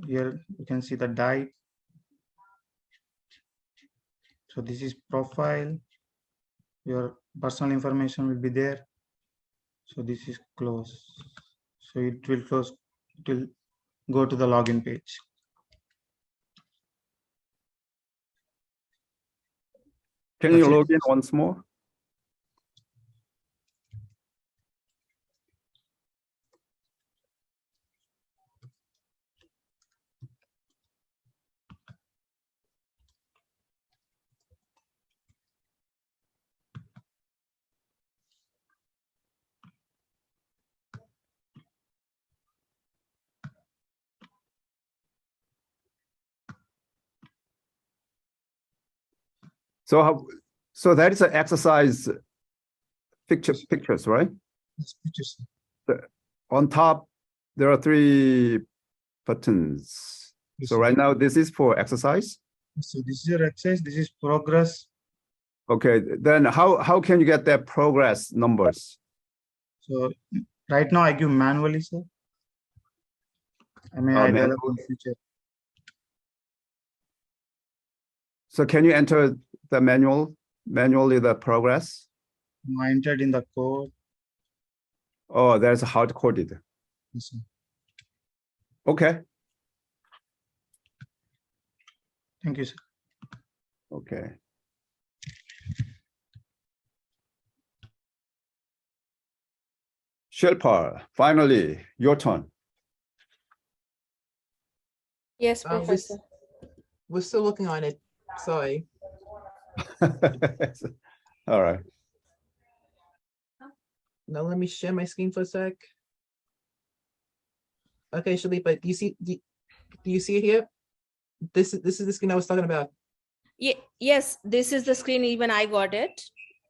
Here you can see the diet. So this is profile. Your personal information will be there. So this is close. So it will close. It will go to the login page. Can That's you it. log in once more? So that is an exercise pictures, right? Yes, pictures. On top, there are 3 buttons. Yes, So sir. right now, this is for exercise. So this is your exercise. This is progress. Okay, then how can you get that progress numbers? So right now I give manually, sir. I mean, I develop in future. So can you enter the manually the progress? I entered in the code. Oh, there's hard coded. Yes, sir. Okay. Thank you, sir. Okay. Shilpa, finally, your turn. Yes, We Professor. we're still looking on it. Sorry. All right. Now let me share my screen for a sec. Okay, Shalipa, do you see it here? This is the screen I was talking about. Yes, this is the screen. Even I got it.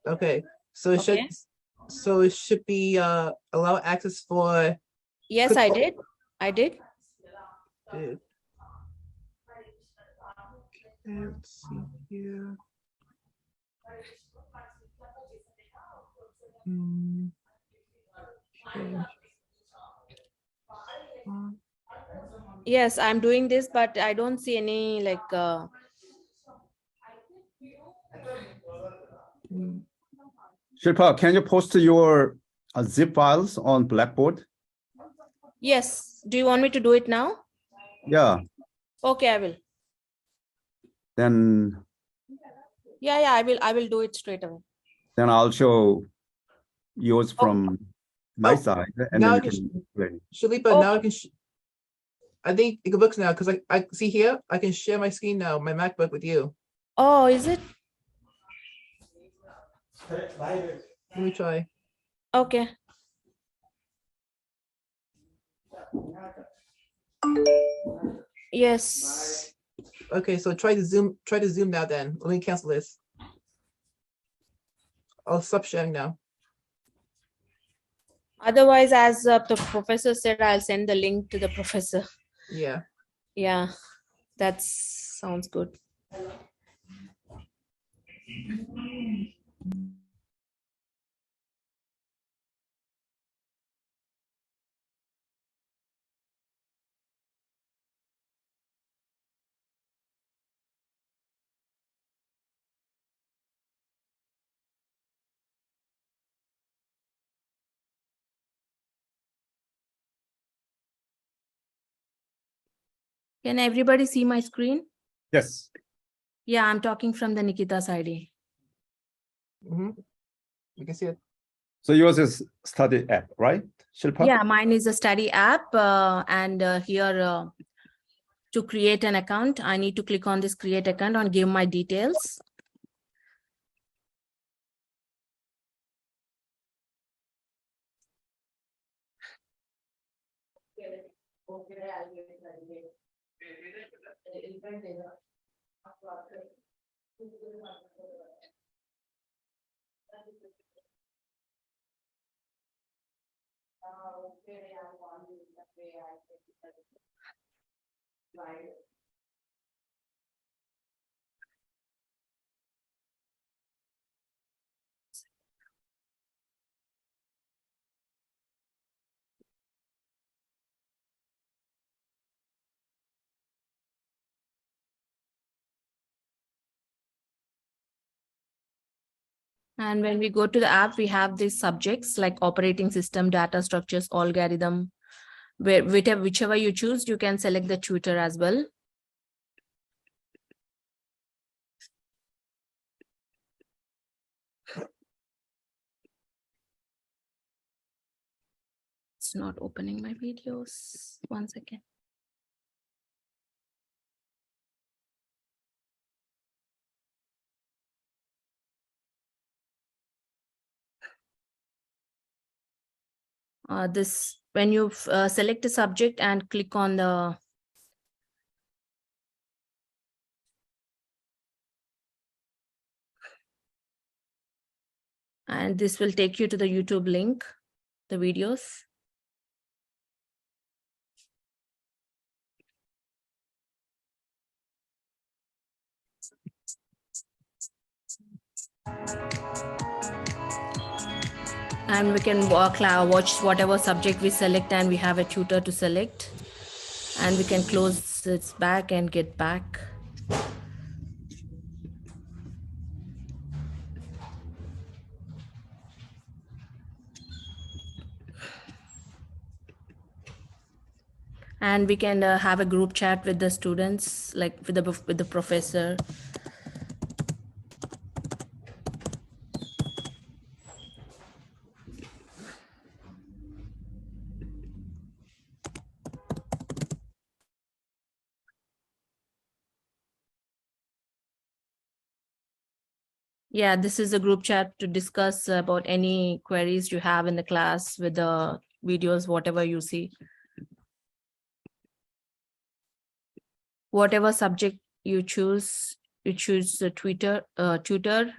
Okay, so it Okay. should be allow access for. Yes, Click I on- did. I did. Let's see here. Okay. Yes, I'm doing this, but I don't see any like. Shilpa, can you post your zip files on Blackboard? Yes. Do you want me to do it now? Yeah. Okay, I will. Then Yeah, I will do it straight away. I'll show yours from my Oh, side, and now then I you can can explain. Shalipa, now I Okay. can. I think it works now because I see here. I can share my screen now, my MacBook with you. Oh, is it? Let me try. Okay. Yes. Okay, so try to zoom. Try to zoom now. Then let me cancel this. I'll stop sharing now. Otherwise, as the professor said, I'll send the link to the professor. Yeah. Yeah, that sounds good. Can everybody see my screen? Yes. Yeah, I'm talking from the Nikita's ID. You can see it. So yours is study app, right, Shilpa? Yeah, mine is a study app, and here to create an account, I need to click on this create account and give my details. And when we go to the app, we have these subjects like operating system, data structures, algorithm. Whichever you choose, you can select the tutor as well. It's not opening my videos. 1 second. This when you select a subject and click on the and this will take you to the YouTube link, the videos. And we can watch whatever subject we select, and we have a tutor to select, and we can close it back and get back. And we can have a group chat with the students, like with the professor. Yeah, this is a group chat to discuss about any queries you have in the class with the videos, whatever you see. Whatever subject you choose the tutor.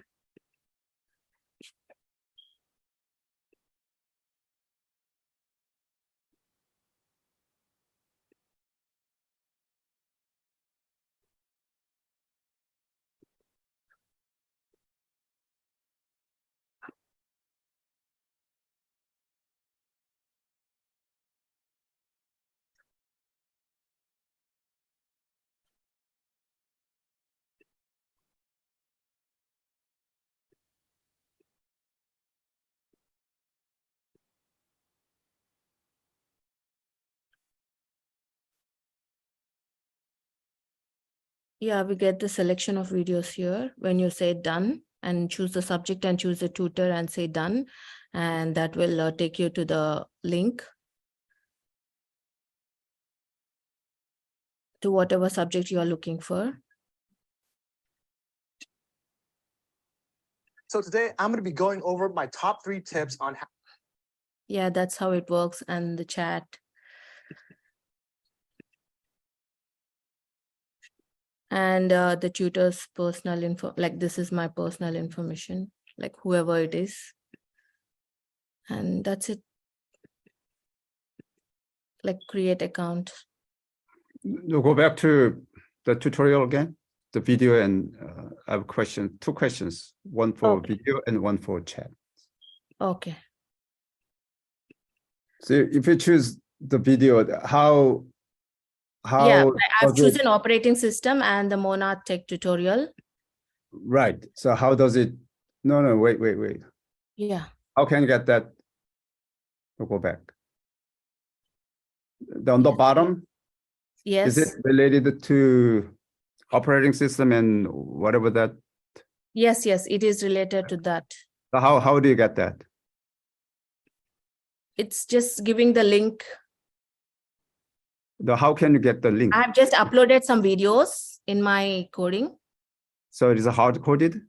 Yeah, we get the selection of videos here. When you say done and choose the subject and choose the tutor and say done, and that will take you to the link to whatever subject you are looking for. So today I'm going to be going over my top 3 tips on how. Yeah, that's how it works, and the chat. And the tutor's personal info, like this is my personal information, like whoever it is. And that's it. Like create account. You go back to the tutorial again, the video, and I have a question, 2 questions, one for video and one for chat. Okay. So if you choose the video, how Yeah, I've does it- chosen operating system and the Monad Tech tutorial. right? So how does it? No, wait. Yeah. How can you get that? We'll go back. On the bottom, Yes. Is it related to operating system and whatever that? Yes, yes, it is related to that. So how do you get that? It's just giving the link. How can you get the link? I've just uploaded some videos in my coding. So it is hard coded?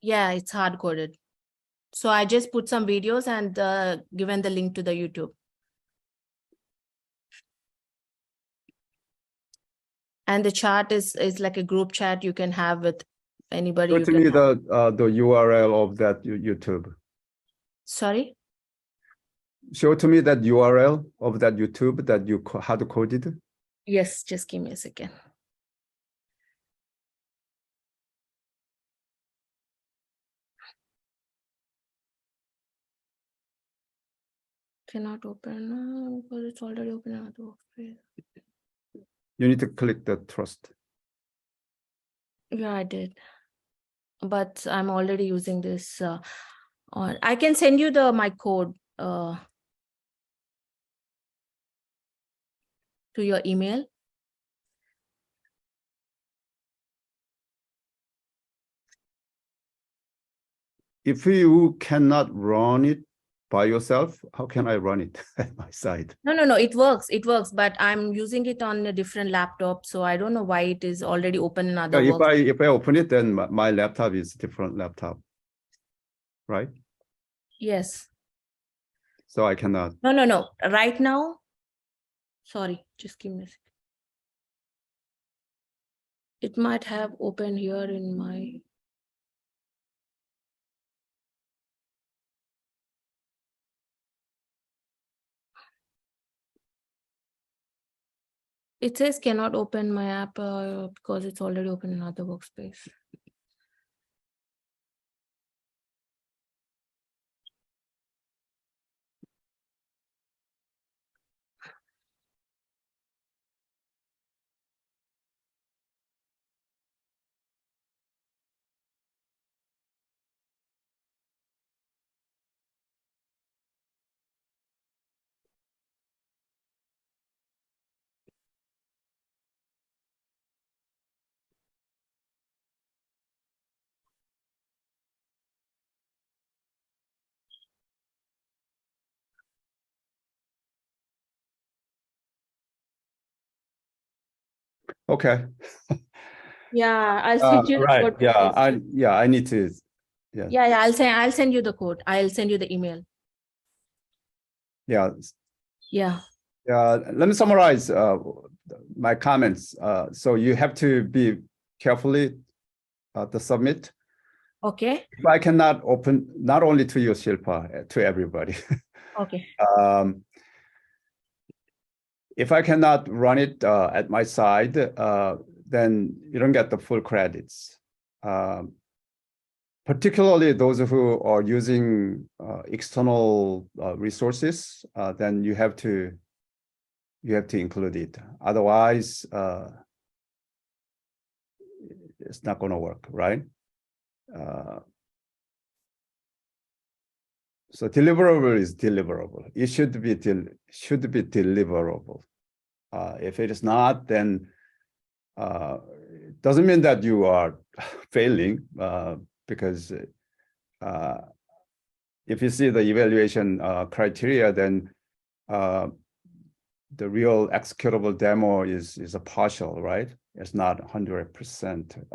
Yeah, it's hard coded. So I just put some videos and given the link to the YouTube. And the chat is like a group chat you can have with anybody. Show You to can me have. the URL of that YouTube. Sorry? Show to me that URL of that YouTube that you hard coded. Yes, just give me a second. Cannot open because it's already open in another workspace. You need to click the trust. Yeah, I did. But I'm already using this. I can send you my code to your email. If you cannot run it by yourself, how can I run it at my side? No, it works. It works, but I'm using it on a different laptop. So I don't know why it is already open in other Yeah, if I open it, then my laptop is a different laptop, right? Yes. So I cannot. No. Right now, sorry, just give me a second. It might have opened here in my. It says cannot open my app because it's already open in other workspace. Okay. Yeah, I'll send you the Right. code. Yeah. I need to. Yeah. Yeah. I'll send you the code. I'll send you the email. Yeah. Yeah. Let me summarize my comments. So you have to be carefully to submit. Okay. If I cannot open, not only to you, Shilpa, to everybody. Okay. If I cannot run it at my side, then you don't get the full credits. Particularly those who are using external resources, then you have to include it. Otherwise, it's not going to work, right? So deliverable is deliverable. It should be deliverable. If it is not, then it doesn't mean that you are failing, because if you see the evaluation criteria, then the real executable demo is a partial, right? It's not 100%,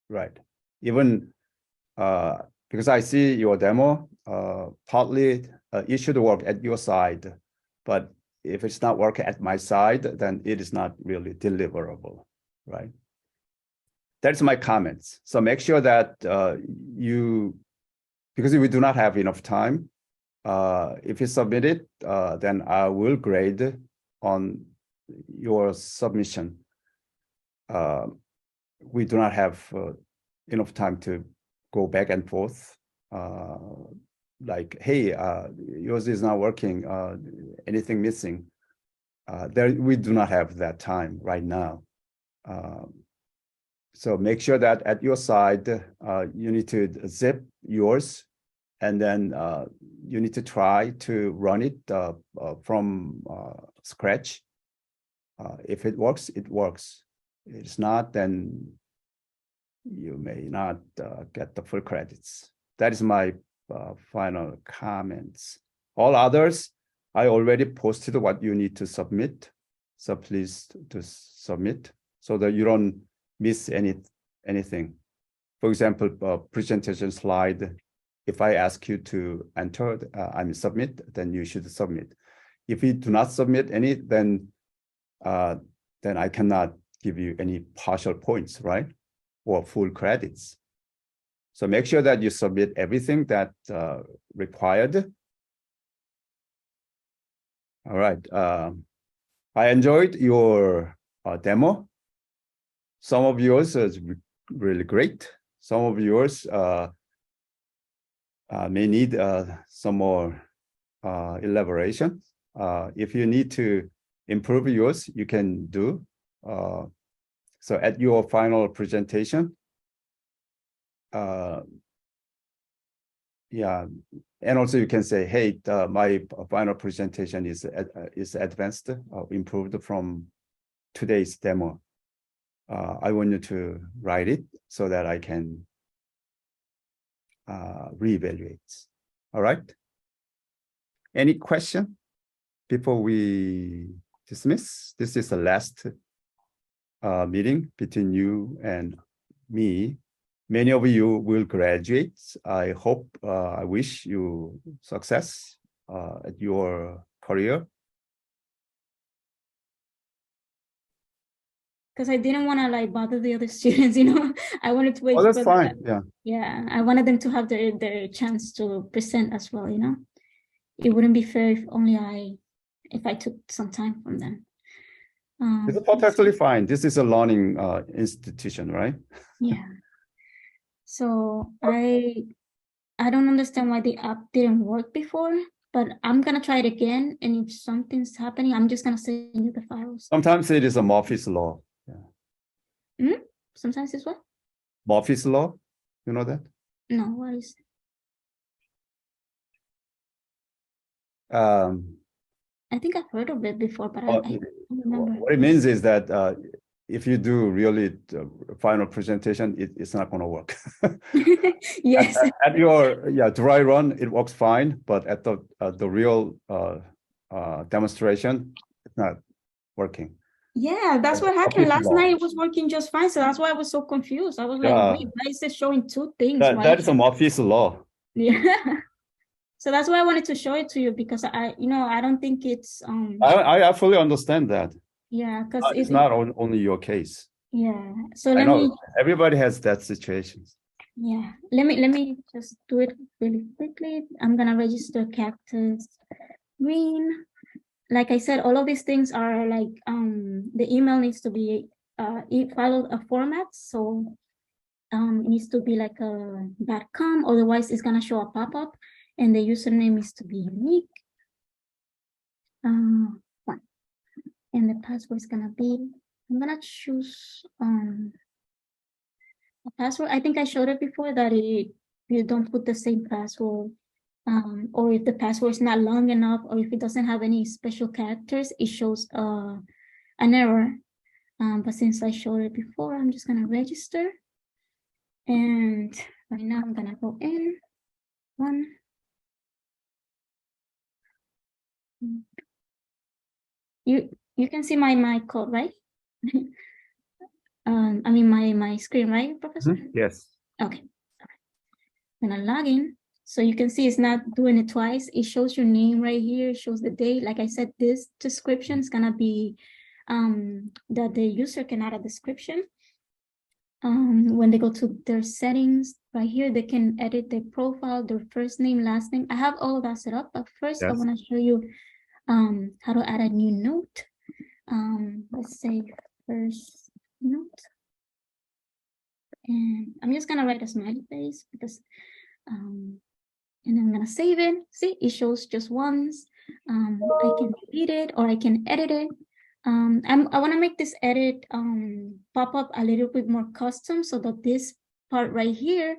right? Even because I see your demo, partly it should work at your side, but if it's not working at my side, then it is not really deliverable, right? That's my comments. So make sure that because we do not have enough time, if you submit it, then I will grade on your submission. We do not have enough time to go back and forth. Like, hey, yours is not working. Anything missing? We do not have that time right now. So make sure that at your side, you need to zip yours, and then you need to try to run it from scratch If it works, it works. If it's not, then you may not get the full credits. That is my final comments. All others, I already posted what you need to submit. So please to submit so that you don't miss anything. For example, presentation slide. If I ask you to enter, submit, then you should submit. If you do not submit any, then I cannot give you any partial points, right? Or full credits. So make sure that you submit everything that required. All right. I enjoyed your demo. Some of yours is really great. Some of yours may need some more elaboration. If you need to improve yours, you can do. So at your final presentation, yeah, and also you can say, hey, my final presentation is advanced, improved from today's demo. I want you to write it so that I can reevaluate. All right. Any question before we dismiss? This is the last meeting between you and me. Many of you will graduate. I hope, I wish you success at your career. Because I didn't want to like bother the other students, you know. I wanted to wait. Oh, that's for fine. Yeah. Yeah, I wanted them to have their chance to present as well, you know. It wouldn't be fair if I took some time from them. It's perfectly fine. This is a learning institution, right? Yeah. So I don't understand why the app didn't work before, but I'm gonna try it again. And if something's happening, I'm just gonna send you the files. Sometimes it is a Murphy's law. Yeah. Sometimes it's what? Murphy's law, you know that? No, what is it? I think I've heard of it before, but I don't remember. What it means is that if you do really final presentation, it's not going to work. Yes. At your dry run, it works fine, but at the real demonstration, it's not working. Yeah, that's what happened last night. It was working just fine, so that's why I was so confused. I was like, wait, why is it showing two things? That is a Murphy's law. Yeah. So that's why I wanted to show it to you, because I don't think it's I fully understand that. Yeah, because it's not only your case. Yeah. So I know everybody has that situation. Yeah. Let me just do it really quickly. I'm gonna register Cactus Green. Like I said, all of these things are like the email needs to be followed a format, so it needs to be like a .com, otherwise it's gonna show a pop-up, and the username needs to be unique. One. And the password is gonna be, I'm gonna choose a password. I think I showed it before that you don't put the same password, or if the password is not long enough, or if it doesn't have any special characters, it shows an error. But since I showed it before, I'm just gonna register. And right now I'm gonna go in. You can see my code, right? I mean my screen, right, Professor? Yes. Okay. I'm gonna log in. So you can see it's not doing it twice. It shows your name right here, it shows the date. Like I said, this description is gonna be that the user can add a description. When they go to their settings right here, they can edit their profile, their first name, last name. I have all of that set up, but first I want to show you how to add a new note. Let's say first note, and I'm just gonna write a smiley face because and I'm gonna save it. See, it shows just once. I can delete it or I can edit it. I want to make this edit pop up a little bit more custom, so that this part right here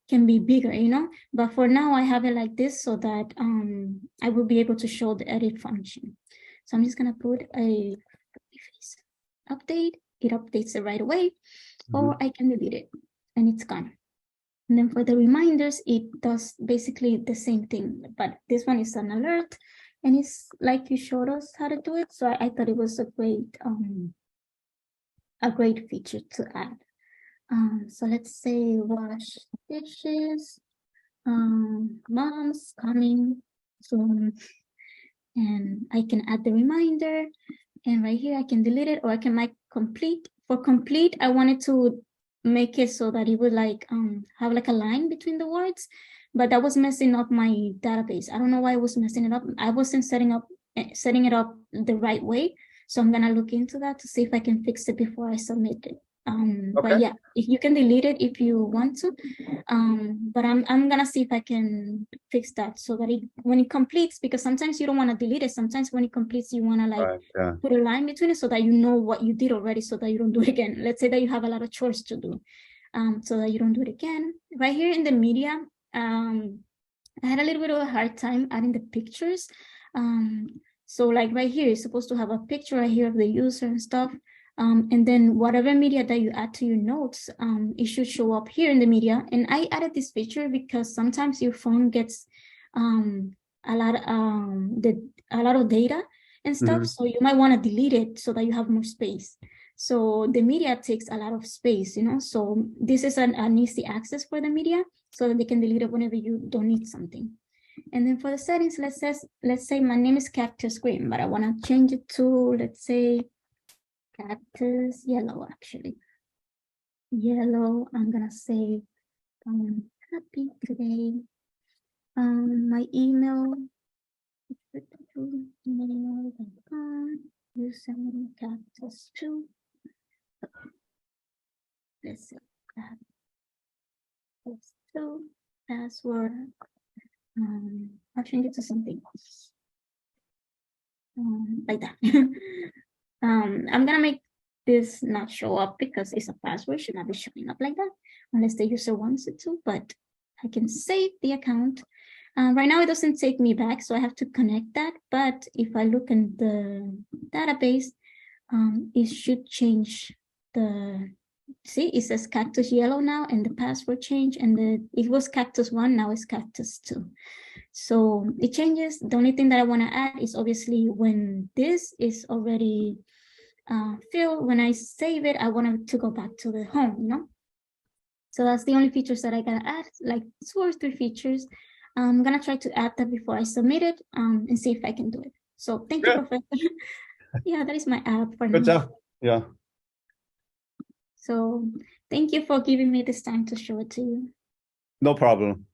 can be bigger, you know. But for now, I have it like this so that I will be able to show the edit function. So I'm just gonna put a face. Update, it updates it right away, or I can delete it and it's gone. And then for the reminders, it does basically the same thing, but this one is an alert and it's like you showed us how to do it. So I thought it was a great feature to add. So let's say wash dishes, mom's coming soon, and I can add the reminder, and right here I can delete it, or I can make complete. For complete, I wanted to make it so that it would like have like a line between the words, but that was messing up my database. I don't know why I was messing it up. I wasn't setting it up the right way. So I'm gonna look into that to see if I can fix it before I submit it. But yeah, if you can delete it if you want to. But I'm gonna see if I can fix that so that when it completes, because sometimes you don't want to delete it. Sometimes when it completes, you want to like put a line between it so that you know what you did already, so that you don't do it again. Let's say that you have a lot of chores to do, so that you don't do it again. Right here in the media, I had a little bit of a hard time adding the pictures. So like right here, it's supposed to have a picture right here of the user and stuff. And then whatever media that you add to your notes, it should show up here in the media. And I added this feature because sometimes your phone gets a lot of data and stuff. So you might want to delete it so that you have more space. So the media takes a lot of space, you know. So this is an easy access for the media so that they can delete it whenever you don't need something. And then for the settings, let's say my name is Cactus Green, but I want to change it to, let's say, Cactus Yellow, actually. Yellow, I'm gonna say happy today. My email, username Cactus2. Let's say Cactus2, password. I'll change it to something else. Like that. I'm gonna make this not show up because it's a password, should not be showing up like that unless the user wants it to, but I can save the account. Right now it doesn't take me back, so I have to connect that. But if I look in the database, it should change the, see, it says Cactus Yellow now, and the password changed, and it was Cactus1, now it's Cactus2. So it changes. The only thing that I want to add is obviously when this is already filled, when I save it, I want it to go back to the home, you know? So that's the only features that I gotta add, like 2 or 3 features. I'm gonna try to add that before I submit it and see if I can do it. So thank you, Professor. Yeah, that is my app for now. Good job. Yeah. So thank you for giving me this time to show it to you. No problem.